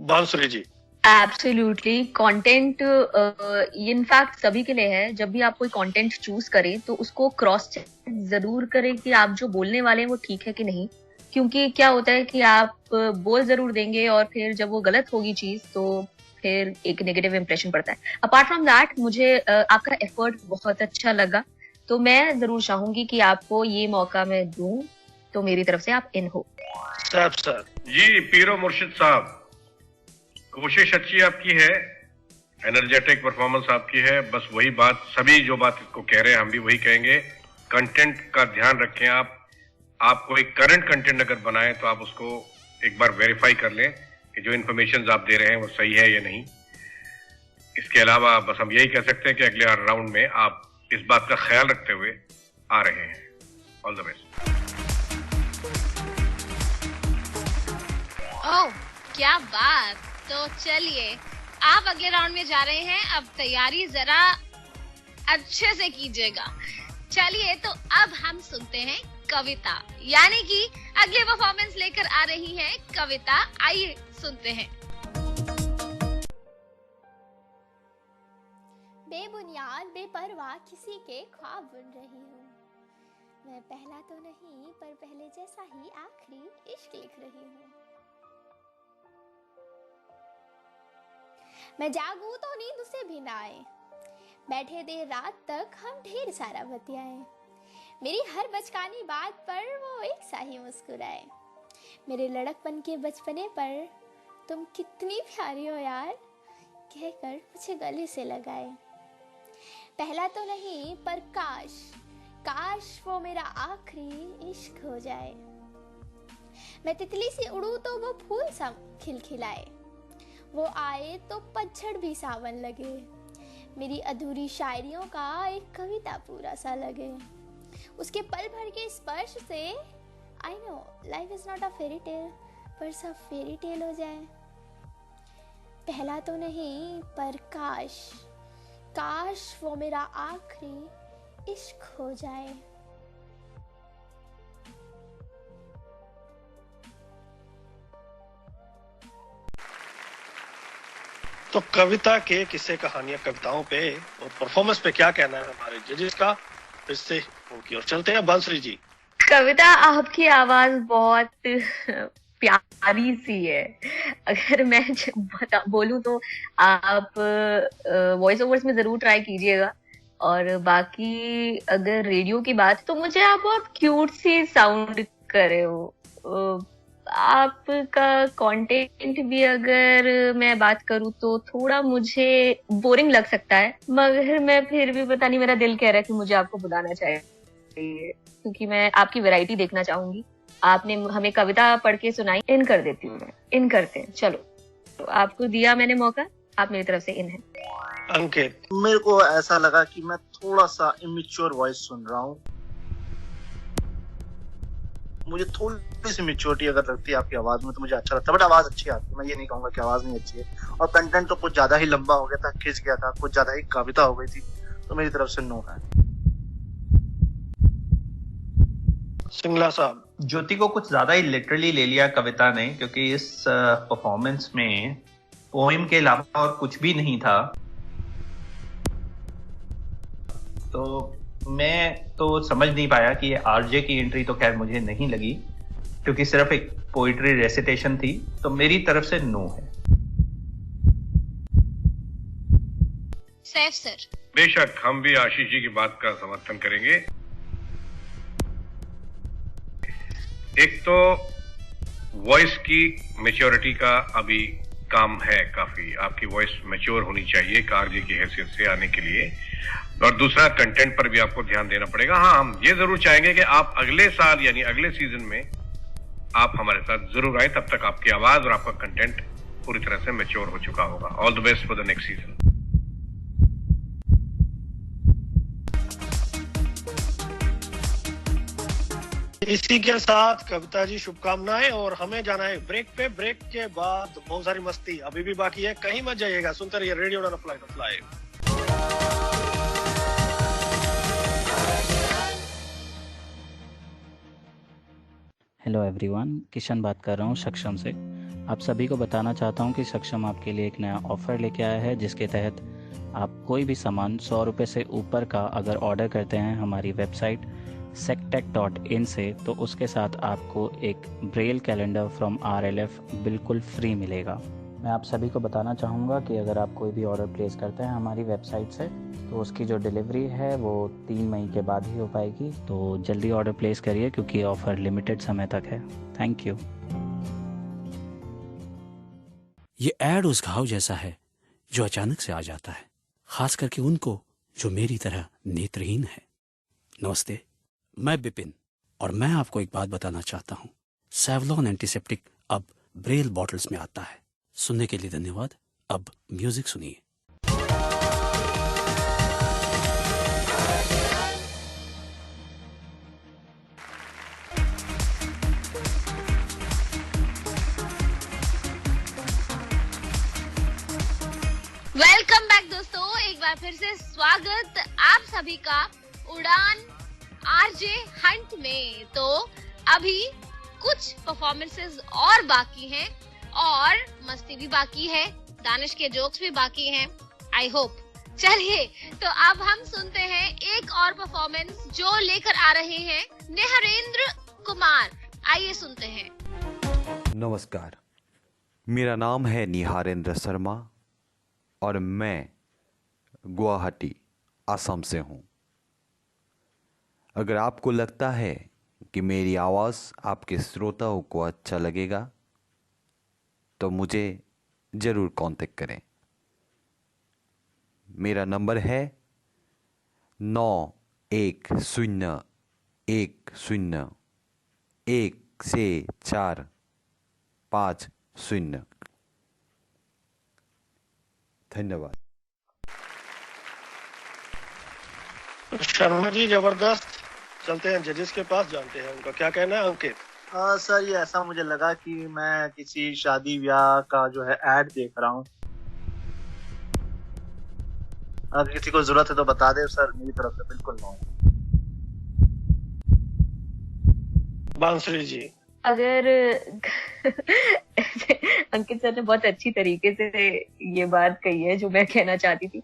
Speaker 4: बांसुरी जी।
Speaker 5: एब्सोल्युटली, कंटेंट इनफैक्ट सभी के लिए है। जब भी आप कोई कंटेंट चूज करें तो उसको क्रॉस चेक जरूर करें कि आप जो बोलने वाले हैं वो ठीक है कि नहीं, क्योंकि क्या होता है कि आप बोल जरूर देंगे और फिर जब वो गलत होगी चीज तो फिर एक नेगेटिव इंप्रेशन पड़ता है। अपार्ट फ्रॉम दैट, मुझे आपका एफर्ट बहुत अच्छा लगा, तो मैं जरूर चाहूंगी कि आपको ये मौका मैं दूं, तो मेरी तरफ से आप इन हो।
Speaker 4: सर
Speaker 6: जी, पीरो मुर्शिद साहब, कोशिश अच्छी आपकी है, एनर्जेटिक परफॉर्मेंस आपकी है, बस वही बात, सभी जो बात को कह रहे हैं हम भी वही कहेंगे, कंटेंट का ध्यान रखें। आप कोई करंट कंटेंट अगर बनाएं तो आप उसको एक बार वेरीफाई कर लें कि जो इन्फॉर्मेशन आप दे रहे हैं वो सही है या नहीं। इसके अलावा बस हम यही कह सकते हैं कि अगले राउंड में आप इस बात का ख्याल रखते हुए आ रहे हैं। All the best.
Speaker 3: ओह, क्या बात। तो चलिए, आप अगले राउंड में जा रहे हैं, अब तैयारी जरा अच्छे से कीजिएगा। चलिए, तो अब हम सुनते हैं कविता, यानी कि अगले परफॉर्मेंस लेकर आ रही है कविता। आइए सुनते हैं।
Speaker 15: बेबुनियाद बेपरवाह किसी के ख्वाब बुन रही हूँ मैं, पहला तो नहीं पर पहले जैसा ही आखिरी इश्क लिख रही हूँ। मैं जागूं तो नींद उसे भी ना आए, बैठे देर रात तक हम ढेर सारा बतियाए, मेरी हर बचकानी बात पर वो एक सा ही मुस्कुराए, मेरे लड़कपन के बचपने पर तुम कितनी प्यारी हो यार कहकर मुझे गले से लगाए। पहला तो नहीं पर काश वो मेरा आखिरी इश्क हो जाए, मैं तितली सी उड़ूं तो वो फूल सा खिलखिलाए, वो आए तो पतझड़ भी सावन लगे, मेरी अधूरी शायरियों का एक कविता पूरा सा लगे, उसके पल भर के स्पर्श से I know life is not a fairy tale, पर सब फेरी टेल हो जाए। पहला तो नहीं पर काश वो मेरा आखिरी इश्क हो जाए।
Speaker 4: तो कविता के किस्से कहानियां कविताओं पे और परफॉर्मेंस पे क्या कहना है हमारे जजेस का, फिर से उनकी और चलते हैं। बांसुरी जी।
Speaker 5: कविता, आपकी आवाज बहुत प्यारी सी है। अगर मैं बोलूं तो आप वॉइस ओवर्स में जरूर ट्राई कीजिएगा, और बाकी अगर रेडियो की बात, तो मुझे आप बहुत क्यूट सी साउंड कर रहे हो। आपका कंटेंट भी अगर मैं बात करूं तो थोड़ा मुझे बोरिंग लग सकता है, मगर मैं फिर भी पता नहीं, मेरा दिल कह रहा है कि मुझे आपको बुलाना चाहिए, क्योंकि मैं आपकी वैरायटी देखना चाहूंगी। आपने हमें कविता पढ़ के सुनाई, इन कर देती हूँ मैं, इन करते हैं। चलो, तो आपको दिया मैंने मौका, आप मेरी तरफ से इन है।
Speaker 4: अंकित,
Speaker 8: मेरे को ऐसा लगा कि मैं थोड़ा सा इमेच्योर वॉइस सुन रहा हूँ, मुझे थोड़ी सी मेच्योरिटी अगर लगती है आपकी आवाज में तो मुझे अच्छा लगता है, बट आवाज अच्छी आती है, मैं ये नहीं कहूंगा कि आवाज नहीं अच्छी है। और कंटेंट तो कुछ ज्यादा ही लंबा हो गया था, खिंच गया था, कुछ ज्यादा ही कविता हो गई थी, तो मेरी तरफ से नो है।
Speaker 4: सिंगला साहब।
Speaker 7: ज्योति को कुछ ज्यादा ही लिटरली ले लिया कविता ने, क्योंकि इस परफॉर्मेंस में पोएम के अलावा और कुछ भी नहीं था, तो मैं तो समझ नहीं पाया कि ये आरजे की एंट्री तो खैर मुझे नहीं लगी, क्योंकि सिर्फ एक पोइट्री रेसिटेशन थी, तो मेरी तरफ से नो है।
Speaker 3: सैफ सर।
Speaker 6: बेशक हम भी आशीष जी की बात का समर्थन करेंगे। एक तो वॉइस की मैच्योरिटी का अभी काम है, काफी आपकी वॉइस मैच्योर होनी चाहिए आरजे की हैसियत से आने के लिए, और दूसरा कंटेंट पर भी आपको ध्यान देना पड़ेगा। हाँ, हम ये जरूर चाहेंगे कि आप अगले साल यानी अगले सीजन में आप हमारे साथ जरूर आए, तब तक आपकी आवाज और आपका कंटेंट पूरी तरह से मैच्योर हो चुका होगा। All the best for the next season.
Speaker 4: इसी के साथ कविता जी शुभकामनाएं, और हमें जाना है ब्रेक पे। ब्रेक के बाद बहुत सारी मस्ती अभी भी बाकी है, कहीं मत जाइएगा, सुनते रहिए radio on flight of life.
Speaker 16: Hello everyone, Kishan बात कर रहा हूँ सक्षम से। आप सभी को बताना चाहता हूँ कि सक्षम आपके लिए एक नया ऑफ़र लेके आया है, जिसके तहत आप कोई भी सामान 100 रुपये से ऊपर का अगर ऑर्डर करते हैं हमारी वेबसाइट sectech.in से, तो उसके साथ आपको एक ब्रेल कैलेंडर फ्रॉम RLF बिल्कुल फ्री मिलेगा। मैं आप सभी को बताना चाहूँगा कि अगर आप कोई भी ऑर्डर प्लेस करते हैं हमारी वेबसाइट से, तो उसकी जो डिलीवरी है वो 3 मई के बाद ही हो पाएगी। तो जल्दी ऑर्डर प्लेस करिए, क्योंकि ऑफ़र लिमिटेड समय तक है। Thank you.
Speaker 17: ये ऐड उस घाव जैसा है जो अचानक से आ जाता है, खास करके उनको जो मेरी तरह नेत्रहीन है। नमस्ते, मैं बिपिन, और मैं आपको एक बात बताना चाहता हूँ। सेवलॉन एंटीसेप्टिक अब ब्रेल बॉटल्स में आता है। सुनने के लिए धन्यवाद। अब म्यूजिक सुनिए।
Speaker 3: वेलकम बैक दोस्तों, एक बार फिर से स्वागत आप सभी का उड़ान आरजे हंट में। तो अभी कुछ परफॉर्मेंसेस और बाकी हैं और मस्ती भी बाकी है, दानिश के जोक्स भी बाकी हैं, आई होप। चलिए तो अब हम सुनते हैं एक और परफॉर्मेंस जो लेकर आ रहे हैं निहारेंद्र कुमार। आइए सुनते हैं।
Speaker 18: नमस्कार, मेरा नाम है निहारेंद्र शर्मा और मैं गुवाहाटी असम से हूँ। अगर आपको लगता है कि मेरी आवाज़ आपके श्रोताओं को अच्छा लगेगा तो मुझे ज़रूर कांटेक्ट करें। मेरा नंबर है 9101016450। धन्यवाद।
Speaker 4: शर्मा जी जबरदस्त। चलते हैं जजेस के पास, जानते हैं उनका क्या कहना है। अंकित।
Speaker 8: सर, ये ऐसा मुझे लगा कि मैं किसी शादी ब्याह का जो है ऐड देख रहा हूँ। अगर किसी को जरूरत है तो बता दे सर, मेरी तरफ से बिल्कुल नो।
Speaker 4: बांसुरी जी।
Speaker 5: अगर अंकित सर ने बहुत अच्छी तरीके से ये बात कही है जो मैं कहना चाहती थी,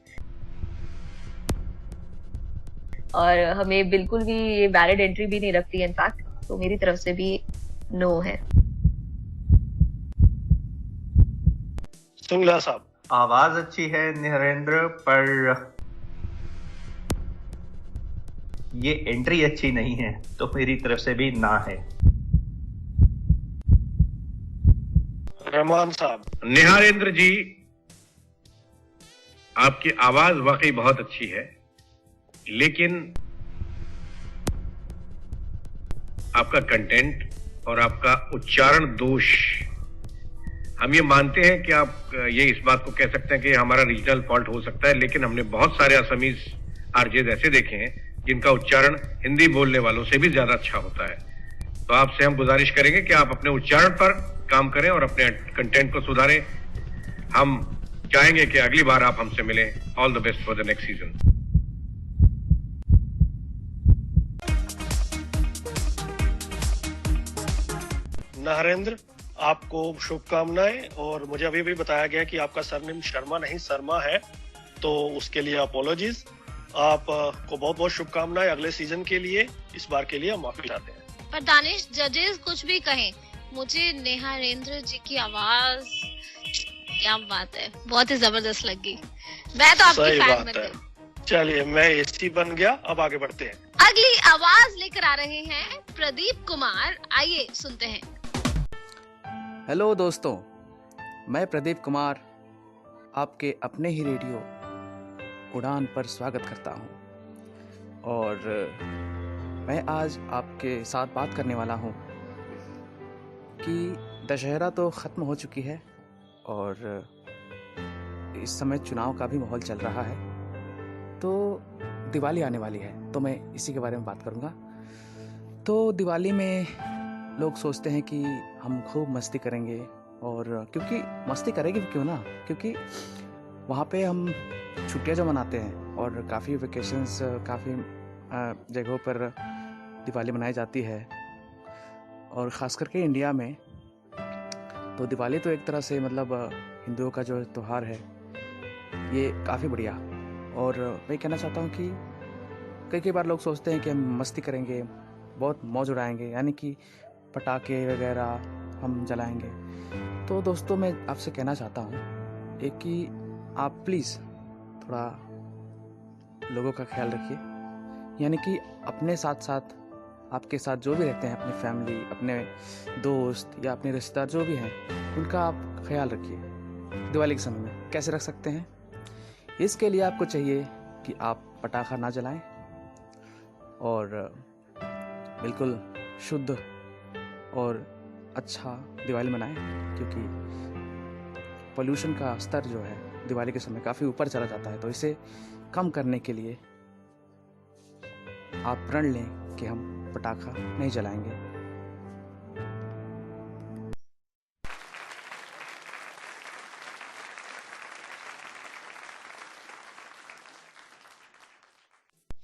Speaker 5: और हमें बिल्कुल भी वैलिड एंट्री भी नहीं रखती है इनफैक्ट, तो मेरी तरफ से भी नो है।
Speaker 4: सिंगला साहब।
Speaker 7: आवाज अच्छी है निहरेंद्र, पर ये एंट्री अच्छी नहीं है, तो मेरी तरफ से भी ना है।
Speaker 4: रहमान साहब।
Speaker 6: निहारेंद्र जी, आपकी आवाज वाकई बहुत अच्छी है, लेकिन आपका कंटेंट और आपका उच्चारण दोष, हम ये मानते हैं कि आप ये इस बात को कह सकते हैं कि हमारा रीजनल फॉल्ट हो सकता है, लेकिन हमने बहुत सारे असमीज आरजेज ऐसे देखे हैं जिनका उच्चारण हिंदी बोलने वालों से भी ज्यादा अच्छा होता है। तो आपसे हम गुजारिश करेंगे कि आप अपने उच्चारण पर काम करें और अपने कंटेंट को सुधारें। हम चाहेंगे कि अगली बार आप हमसे मिलें। All the best for the next season.
Speaker 4: Narendra, आपको शुभकामनाएं, और मुझे अभी भी बताया गया कि आपका सरनेम शर्मा नहीं शर्मा है, तो उसके लिए अपॉलॉजीज। आप को बहुत बहुत शुभकामनाएं अगले सीजन के लिए। इस बार के लिए हम माफी चाहते हैं।
Speaker 3: पर दानिश, जजेस कुछ भी कहें, मुझे नेहा रेंद्र जी की आवाज, क्या बात है, बहुत ही जबरदस्त लगी। मैं तो आपकी
Speaker 4: सही
Speaker 3: फैन
Speaker 4: बात
Speaker 3: बन
Speaker 4: है।
Speaker 3: गई।
Speaker 4: चलिए, मैं एसी बन गया। अब आगे बढ़ते हैं।
Speaker 3: अगली आवाज लेकर आ रहे हैं प्रदीप कुमार, आइए सुनते हैं।
Speaker 19: हेलो दोस्तों, मैं प्रदीप कुमार आपके अपने ही रेडियो उड़ान पर स्वागत करता हूं। और मैं आज आपके साथ बात करने वाला हूं कि दशहरा तो ख़त्म हो चुकी है और इस समय चुनाव का भी माहौल चल रहा है, तो दिवाली आने वाली है, तो मैं इसी के बारे में बात करूंगा। तो दिवाली में लोग सोचते हैं कि हम खूब मस्ती करेंगे, और क्योंकि मस्ती करेंगे क्यों ना, क्योंकि वहाँ पे हम छुट्टियाँ जो मनाते हैं और काफ़ी वेकेशंस, काफ़ी जगहों पर दिवाली मनाई जाती है, और ख़ास करके इंडिया में तो दिवाली तो एक तरह से मतलब हिंदुओं का जो त्यौहार है, ये काफ़ी बढ़िया। और मैं कहना चाहता हूँ कि कई बार लोग सोचते हैं कि हम मस्ती करेंगे, बहुत मौज उड़ाएंगे, यानी कि पटाखे वगैरह हम जलाएंगे। तो दोस्तों, मैं आपसे कहना चाहता हूँ एक कि आप प्लीज़ थोड़ा लोगों का ख्याल रखिए, यानी कि अपने साथ साथ आपके साथ जो भी रहते हैं, अपनी फैमिली, अपने दोस्त या अपने रिश्तेदार जो भी हैं, उनका आप ख्याल रखिए। दिवाली के समय में कैसे रख सकते हैं? इसके लिए आपको चाहिए कि आप पटाखा ना जलाएं और बिल्कुल शुद्ध और अच्छा दिवाली मनाएं, क्योंकि पोल्यूशन का स्तर जो है दिवाली के समय काफ़ी ऊपर चला जाता है। तो इसे कम करने के लिए आप प्रण लें कि हम पटाखा नहीं जलाएंगे।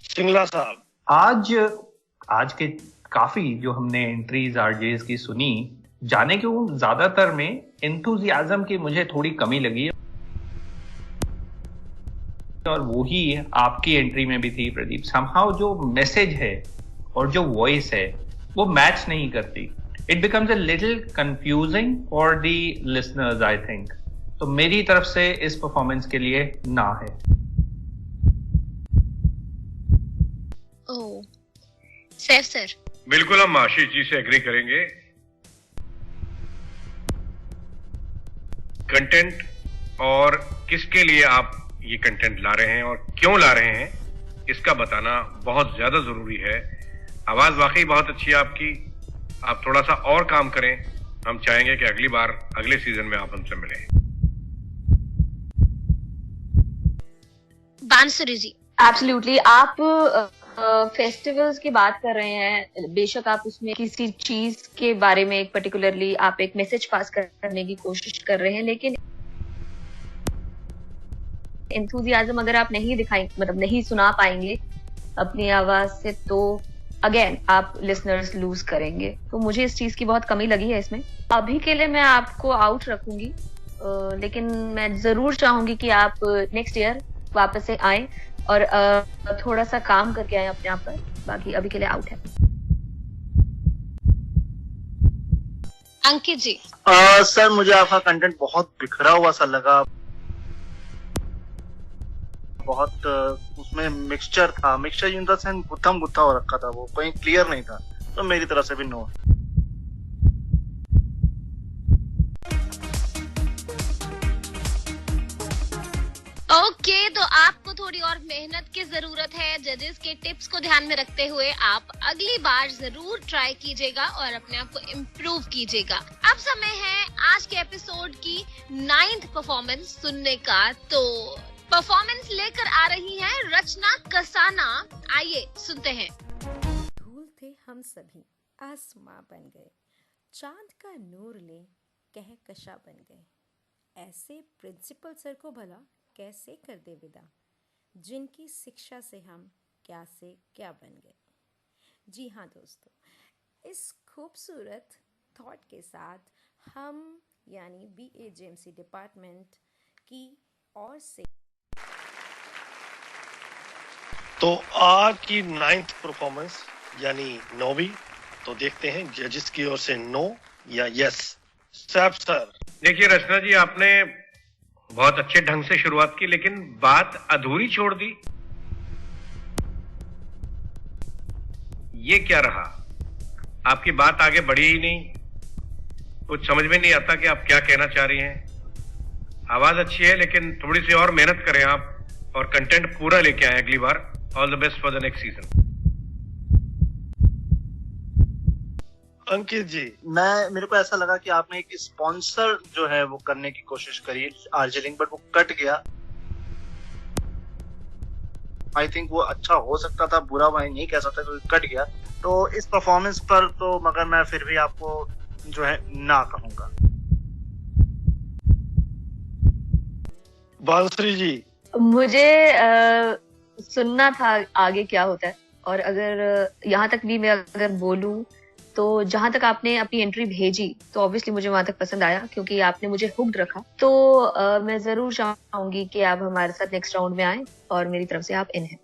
Speaker 4: सिंगला साहब,
Speaker 7: आज के काफी जो हमने एंट्रीज आरजेस की सुनी, जाने क्यों ज्यादातर में एंथुजियाज्म की मुझे थोड़ी कमी लगी, और वो ही आपकी एंट्री में भी थी प्रदीप। समहाउ जो मैसेज है और जो वॉइस है वो मैच नहीं करती। It becomes a little confusing for the listeners, I think. तो मेरी तरफ से इस परफॉर्मेंस के लिए ना है।
Speaker 3: ओह, सैफ सर।
Speaker 6: बिल्कुल, हम आशीष जी से एग्री करेंगे। कंटेंट और किसके लिए आप ये कंटेंट ला रहे हैं और क्यों ला रहे हैं, इसका बताना बहुत ज्यादा जरूरी है। आवाज वाकई बहुत अच्छी है आपकी, आप थोड़ा सा और काम करें। हम चाहेंगे कि अगली बार, अगले सीजन में आप हमसे मिलें।
Speaker 3: बांसुरी जी।
Speaker 5: एब्सोल्युटली। आप फेस्टिवल्स की बात कर रहे हैं, बेशक आप उसमें किसी चीज के बारे में एक पर्टिकुलरली आप एक मैसेज पास करने की कोशिश कर रहे हैं, लेकिन एंथुजियाज्म अगर आप नहीं दिखाएंगे, मतलब नहीं सुना पाएंगे अपनी आवाज से, तो अगेन आप लिसनर्स लूज करेंगे। तो मुझे इस चीज की बहुत कमी लगी है इसमें। अभी के लिए मैं आपको आउट रखूंगी, लेकिन मैं जरूर चाहूंगी कि आप नेक्स्ट ईयर वापस से आए और थोड़ा सा काम करके आए अपने आप पर। बाकी अभी के लिए आउट है।
Speaker 3: अंकित जी।
Speaker 8: सर, मुझे आपका कंटेंट बहुत बिखरा हुआ सा लगा, बहुत उसमें मिक्सचर था। मिक्सचर इन द सेंस गुत्थम गुत्था हो रखा था, वो कहीं क्लियर नहीं था। तो मेरी तरफ से भी नो।
Speaker 3: ओके, तो आपको थोड़ी और मेहनत की जरूरत है। जजेस के टिप्स को ध्यान में रखते हुए आप अगली बार जरूर ट्राई कीजिएगा और अपने आप को इम्प्रूव कीजिएगा। अब समय है आज के एपिसोड की 9th परफॉर्मेंस सुनने का। तो परफॉर्मेंस लेकर आ रही है रचना कसाना, आइए सुनते हैं।
Speaker 20: धूल थे हम सभी, आसमां बन गए, चांद का नूर ले कहकशा बन गए। ऐसे प्रिंसिपल सर को भला कैसे कर दे विदा, जिनकी शिक्षा से हम क्या से क्या बन गए। जी हाँ दोस्तों, इस खूबसूरत थॉट के साथ हम यानी BAJMC डिपार्टमेंट की ओर से
Speaker 4: तो आज की 9th परफॉर्मेंस यानी 9वीं, तो देखते हैं जजेस की ओर से नो या यस। सैफ सर।
Speaker 6: देखिए रचना जी, आपने बहुत अच्छे ढंग से शुरुआत की लेकिन बात अधूरी छोड़ दी। ये क्या रहा? आपकी बात आगे बढ़ी ही नहीं, कुछ समझ में नहीं आता कि आप क्या कहना चाह रही हैं। आवाज अच्छी है लेकिन थोड़ी सी और मेहनत करें आप और कंटेंट पूरा लेके आए अगली बार। All the best for the next season.
Speaker 4: Ankit ji,
Speaker 8: मेरे को ऐसा लगा कि आपने एक स्पॉन्सर जो है वो करने की कोशिश करी आरजे लिंक, बट वो कट गया। आई थिंक वो अच्छा हो सकता था, बुरा मैं नहीं कह सकता क्योंकि कट गया। तो इस परफॉर्मेंस पर तो मगर मैं फिर भी आपको जो है ना कहूंगा।
Speaker 4: बांसुरी जी,
Speaker 5: मुझे सुनना था आगे क्या होता है, और अगर यहाँ तक भी मैं अगर बोलूं तो जहां तक आपने अपनी एंट्री भेजी तो ऑब्वियसली मुझे वहां तक पसंद आया क्योंकि आपने मुझे हुक्ड रखा। तो मैं जरूर चाहूंगी कि आप हमारे साथ नेक्स्ट राउंड में आए और मेरी तरफ से आप इन हैं।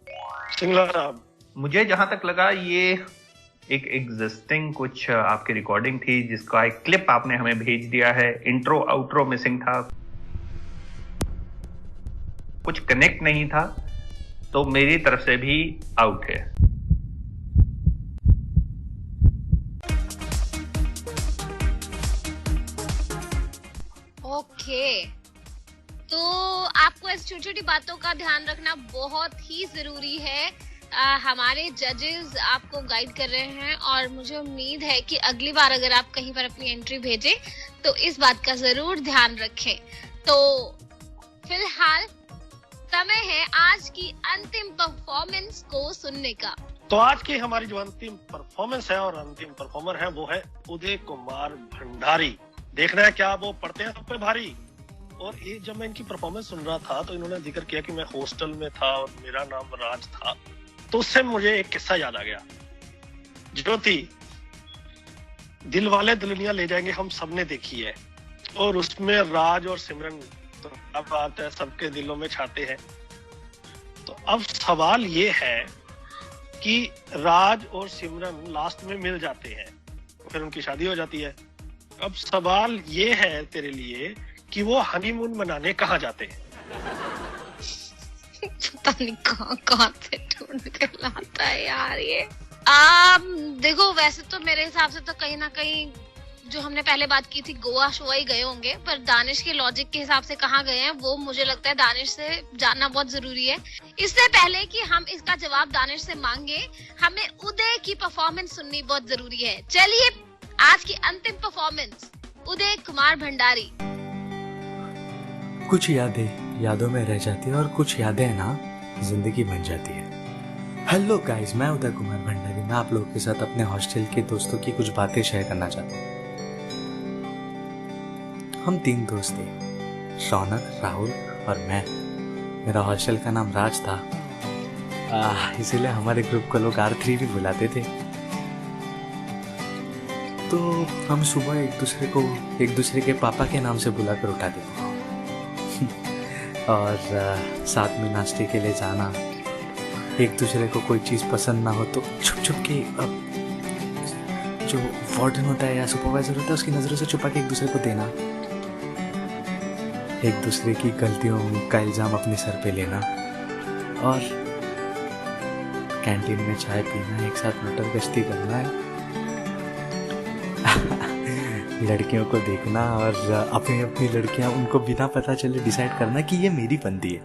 Speaker 7: मुझे जहां तक लगा ये एक एग्जिस्टिंग कुछ आपकी रिकॉर्डिंग थी जिसका एक क्लिप आपने हमें भेज दिया है। इंट्रो आउट्रो मिसिंग था, कुछ कनेक्ट नहीं था, तो मेरी तरफ से भी आउट है।
Speaker 3: ओके, तो आपको ऐसी छोटी छोटी बातों का ध्यान रखना बहुत ही जरूरी है। हमारे जजेस आपको गाइड कर रहे हैं और मुझे उम्मीद है कि अगली बार अगर आप कहीं पर अपनी एंट्री भेजें तो इस बात का जरूर ध्यान रखें। तो फिलहाल समय है आज की अंतिम परफॉर्मेंस को सुनने का।
Speaker 4: तो आज की हमारी जो अंतिम परफॉर्मेंस है और अंतिम परफॉर्मर है वो है उदय कुमार भंडारी। देखना है क्या वो पढ़ते हैं सब पे भारी। और ये जब मैं इनकी परफॉर्मेंस सुन रहा था तो इन्होंने जिक्र किया कि मैं हॉस्टल में था और मेरा नाम राज था, तो उससे मुझे एक किस्सा याद आ गया। ज्योति, दिल वाले दुल्हनिया ले जाएंगे हम सबने देखी है और उसमें राज और सिमरन तो क्या बात है, सबके दिलों में छाते हैं। तो अब सवाल ये है कि राज और सिमरन लास्ट में मिल जाते हैं, फिर उनकी शादी हो जाती है। अब सवाल ये है तेरे लिए कि वो हनीमून मनाने कहाँ जाते हैं?
Speaker 3: पता नहीं कहाँ से ढूंढ कर लाता है यार ये। देखो वैसे तो मेरे हिसाब से तो कहीं ना कहीं जो हमने पहले बात की थी गोवा शोवा ही गए होंगे, पर दानिश के लॉजिक के हिसाब से कहाँ गए हैं वो मुझे लगता है दानिश से जानना बहुत जरूरी है। इससे पहले कि हम इसका जवाब दानिश से मांगे, हमें उदय की परफॉर्मेंस सुननी बहुत जरूरी है। चलिए आज की अंतिम परफॉर्मेंस, उदय कुमार भंडारी।
Speaker 21: कुछ यादें यादों में रह जाती है और कुछ यादें ना जिंदगी बन जाती है। हेलो गाइस, मैं उदय कुमार भंडारी। मैं आप लोगों के साथ अपने हॉस्टल के दोस्तों की कुछ बातें शेयर करना चाहता हूँ। हम 3 दोस्त थे, रौनक, राहुल और मैं। मेरा हॉस्टल का नाम राज था, इसीलिए हमारे ग्रुप को लोग R3 भी बुलाते थे। तो हम सुबह एक दूसरे के पापा के नाम से बुलाकर उठाते थे और साथ में नाश्ते के लिए जाना। एक दूसरे को कोई चीज़ पसंद ना हो तो छुप छुप के जो वार्डन होता है या सुपरवाइजर होता है उसकी नज़रों से छुपा के एक दूसरे को देना। एक दूसरे की गलतियों का इल्ज़ाम अपने सर पे लेना और कैंटीन में चाय पीना, एक साथ मोटर गश्ती करना है, लड़कियों को देखना और अपनी अपनी लड़कियां उनको बिना पता चले डिसाइड करना कि ये मेरी बनती है।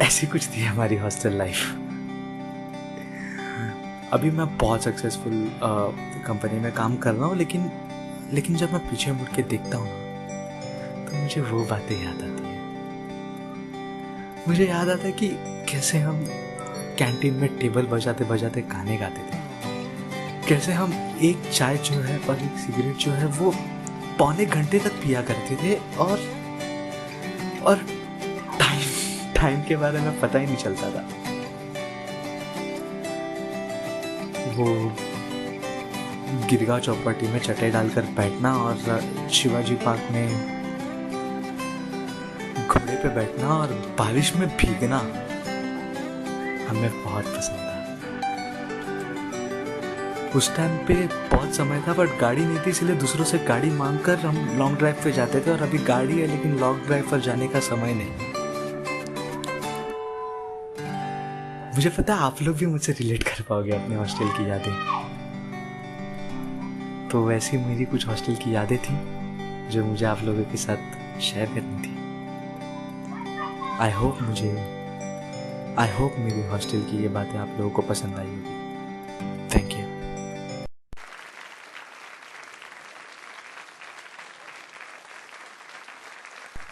Speaker 21: ऐसी कुछ थी हमारी हॉस्टल लाइफ। अभी मैं बहुत सक्सेसफुल कंपनी में काम कर रहा हूँ, लेकिन जब मैं पीछे मुड़ के देखता हूँ तो मुझे वो बातें याद आती हैं। मुझे याद आता है कि कैसे हम कैंटीन में टेबल बजाते बजाते गाने गाते थे, कैसे हम एक चाय जो है और एक सिगरेट जो है वो पौने घंटे तक पिया करते थे और टाइम के बारे में पता ही नहीं चलता था। वो गिरगांव चौपाटी में चटाई डालकर बैठना और शिवाजी पार्क में घोड़े पे बैठना और बारिश में भीगना, हमें बहुत पसंद था। उस टाइम पे बहुत समय था बट गाड़ी नहीं थी, इसलिए दूसरों से गाड़ी मांग कर हम लॉन्ग ड्राइव पे जाते थे। और अभी गाड़ी है लेकिन लॉन्ग ड्राइव पर जाने का समय नहीं। मुझे पता है आप लोग भी मुझसे रिलेट कर पाओगे अपने हॉस्टल की यादें। तो वैसी मेरी कुछ हॉस्टल की यादें थी जो मुझे आप लोगों के साथ शेयर करनी थी। आई होप मेरी हॉस्टल की ये बातें आप लोगों को पसंद आई होगी। Thank you.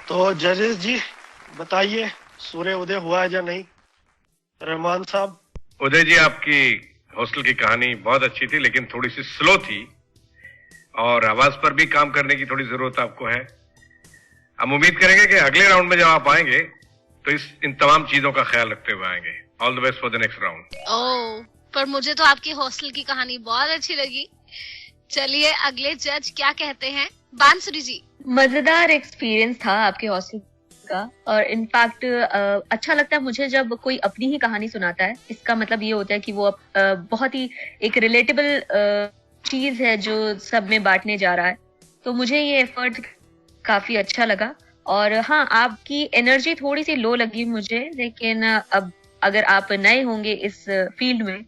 Speaker 4: तो जजेस जी बताइए, सूर्य उदय हुआ है या नहीं? रहमान साहब।
Speaker 6: उदय जी, आपकी हॉस्टल की कहानी बहुत अच्छी थी लेकिन थोड़ी सी स्लो थी और आवाज पर भी काम करने की थोड़ी जरूरत आपको है। हम उम्मीद करेंगे कि अगले राउंड में जब आप आएंगे तो इन तमाम चीजों का ख्याल रखते हुए आएंगे। All the best for the next round.
Speaker 3: Oh, पर मुझे तो आपकी हॉस्टल की कहानी बहुत अच्छी लगी। चलिए अगले जज क्या कहते हैं। बांसुरी जी।
Speaker 5: मजेदार एक्सपीरियंस था आपके हॉस्टल का, और इनफैक्ट अच्छा लगता है मुझे जब कोई अपनी ही कहानी सुनाता है। इसका मतलब ये होता है कि वो बहुत ही एक रिलेटेबल चीज है जो सब में बांटने जा रहा है। तो मुझे ये एफर्ट काफी अच्छा लगा। और हाँ, आपकी एनर्जी थोड़ी सी लो लगी मुझे, लेकिन अब अगर आप नए होंगे इस फील्ड में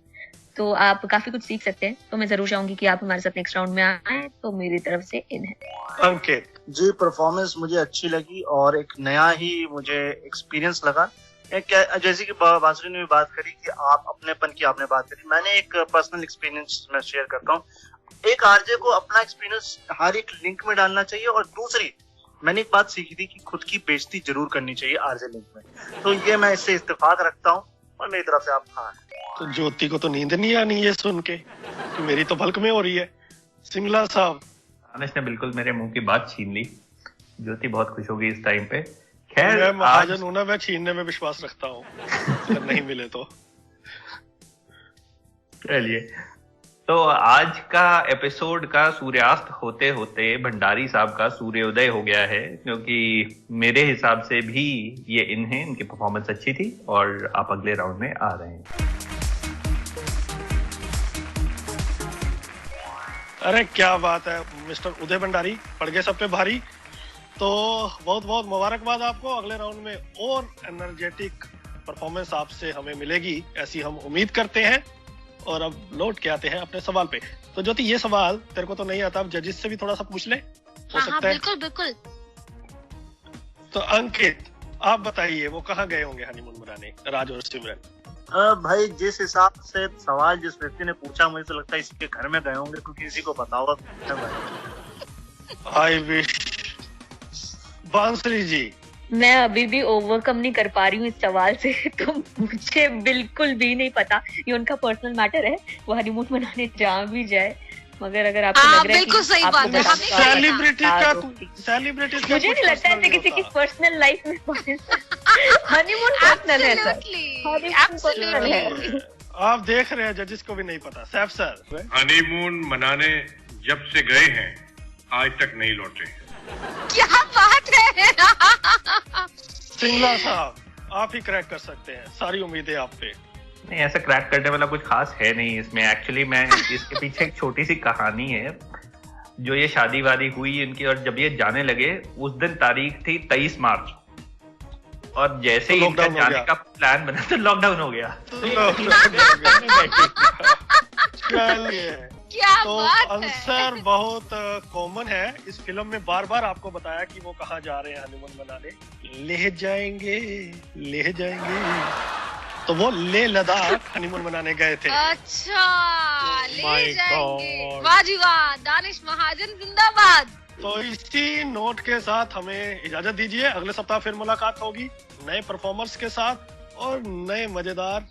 Speaker 5: तो आप काफी कुछ सीख सकते हैं। तो मैं जरूर चाहूंगी कि आप हमारे साथ नेक्स्ट राउंड में आए। तो मेरी तरफ से इन है।
Speaker 4: अंकित
Speaker 8: जी, परफॉर्मेंस मुझे अच्छी लगी और एक नया ही मुझे एक्सपीरियंस लगा। जैसे कि बांसुरी ने भी बात करी कि आप अपनेपन की आपने बात करी, मैंने एक पर्सनल एक्सपीरियंस मैं शेयर करता हूँ। एक आरजे को अपना एक्सपीरियंस हर एक लिंक में डालना चाहिए। और दूसरी, मैंने एक बात सीखी थी कि खुद की बेइज्जती जरूर करनी चाहिए आरजे लिंक में। तो ये मैं इससे इत्तेफाक रखता हूँ और मेरी तरफ से आप हाँ।
Speaker 4: तो ज्योति को तो नींद नहीं आनी ये सुन के कि मेरी तो बल्क में हो रही है। सिंगला साहब।
Speaker 7: दानिश ने बिल्कुल मेरे मुंह की बात छीन ली। ज्योति बहुत खुश होगी इस टाइम पे। खैर,
Speaker 4: मैं महाजन हूं ना, मैं छीनने में विश्वास रखता हूँ अगर नहीं मिले तो।
Speaker 7: चलिए, तो आज का एपिसोड का सूर्यास्त होते होते भंडारी साहब का सूर्योदय हो गया है, क्योंकि मेरे हिसाब से भी ये इनकी परफॉर्मेंस अच्छी थी और आप अगले राउंड में आ रहे हैं।
Speaker 4: अरे क्या बात है मिस्टर उदय भंडारी, पड़ गए सब पे भारी। तो बहुत बहुत मुबारकबाद आपको। अगले राउंड में और एनर्जेटिक परफॉर्मेंस आपसे हमें मिलेगी, ऐसी हम उम्मीद करते हैं। और अब लौट के आते हैं अपने सवाल पे। तो ज्योति, ये सवाल तेरे को तो नहीं आता, अब जजेस से भी थोड़ा सा पूछ ले, हो सकता है।
Speaker 3: बिल्कुल बिल्कुल।
Speaker 4: तो अंकित, आप बताइए वो कहाँ गए होंगे हनीमून मनाने, राज और सिमरन?
Speaker 8: भाई, जिस हिसाब से सवाल जिस व्यक्ति ने पूछा, मुझे तो लगता है इसी के घर में गए होंगे, क्योंकि इसी को पता होगा।
Speaker 4: I wish. बांसुरी जी।
Speaker 5: मैं अभी भी ओवरकम नहीं कर पा रही हूँ इस सवाल से। तो मुझे बिल्कुल भी नहीं पता, ये उनका पर्सनल मैटर है, वो हनीमून मनाने जा भी जाए। मगर अगर आपको लग रहा है
Speaker 3: बिल्कुल सही बात है,
Speaker 4: सेलिब्रिटी
Speaker 5: मुझे नहीं लगता है किसी की पर्सनल लाइफ में हनीमून पर्सनल है सर।
Speaker 4: आप देख रहे हैं जजेस को भी नहीं पता। सैफ सर।
Speaker 6: हनीमून मनाने जब से गए हैं आज तक नहीं लौटे।
Speaker 3: क्या बात है।
Speaker 4: सिंगला साहब, आप ही क्रैक कर सकते हैं, सारी उम्मीदें आप पे।
Speaker 7: नहीं, ऐसा क्रैक करने वाला कुछ खास है नहीं इसमें। एक्चुअली मैं इसके पीछे एक छोटी सी कहानी है। जो ये शादी वादी हुई इनकी और जब ये जाने लगे, उस दिन तारीख थी 23 मार्च, और जैसे ही इनका जाने का प्लान बना तो लॉकडाउन हो गया।
Speaker 3: क्या
Speaker 4: तो आंसर बहुत कॉमन है। इस फिल्म में बार बार आपको बताया कि वो कहाँ जा रहे हैं हनीमून मनाने। ले जाएंगे ले जाएंगे, तो वो ले लद्दाख हनीमून मनाने गए थे।
Speaker 3: अच्छा, ले जाएंगे। वाह जी वाह, दानिश महाजन जिंदाबाद।
Speaker 4: तो इसी नोट के साथ हमें इजाजत दीजिए। अगले सप्ताह फिर मुलाकात होगी नए परफॉर्मर्स के साथ और नए मजेदार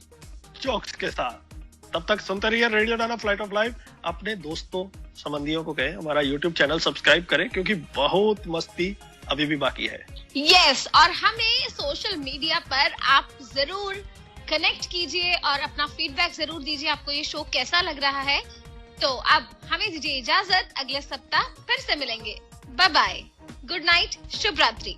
Speaker 4: जोक्स के साथ। तब तक सुनते रहिए radio Dana flight of life. अपने दोस्तों संबंधियों को कहें हमारा YouTube चैनल सब्सक्राइब करें, क्योंकि बहुत मस्ती अभी भी बाकी है।
Speaker 3: यस, और हमें सोशल मीडिया पर आप जरूर कनेक्ट कीजिए और अपना फीडबैक जरूर दीजिए, आपको ये शो कैसा लग रहा है। तो अब हमें दीजिए इजाजत, अगले सप्ताह फिर से मिलेंगे। बाय बाय, गुड नाइट, शुभ रात्रि।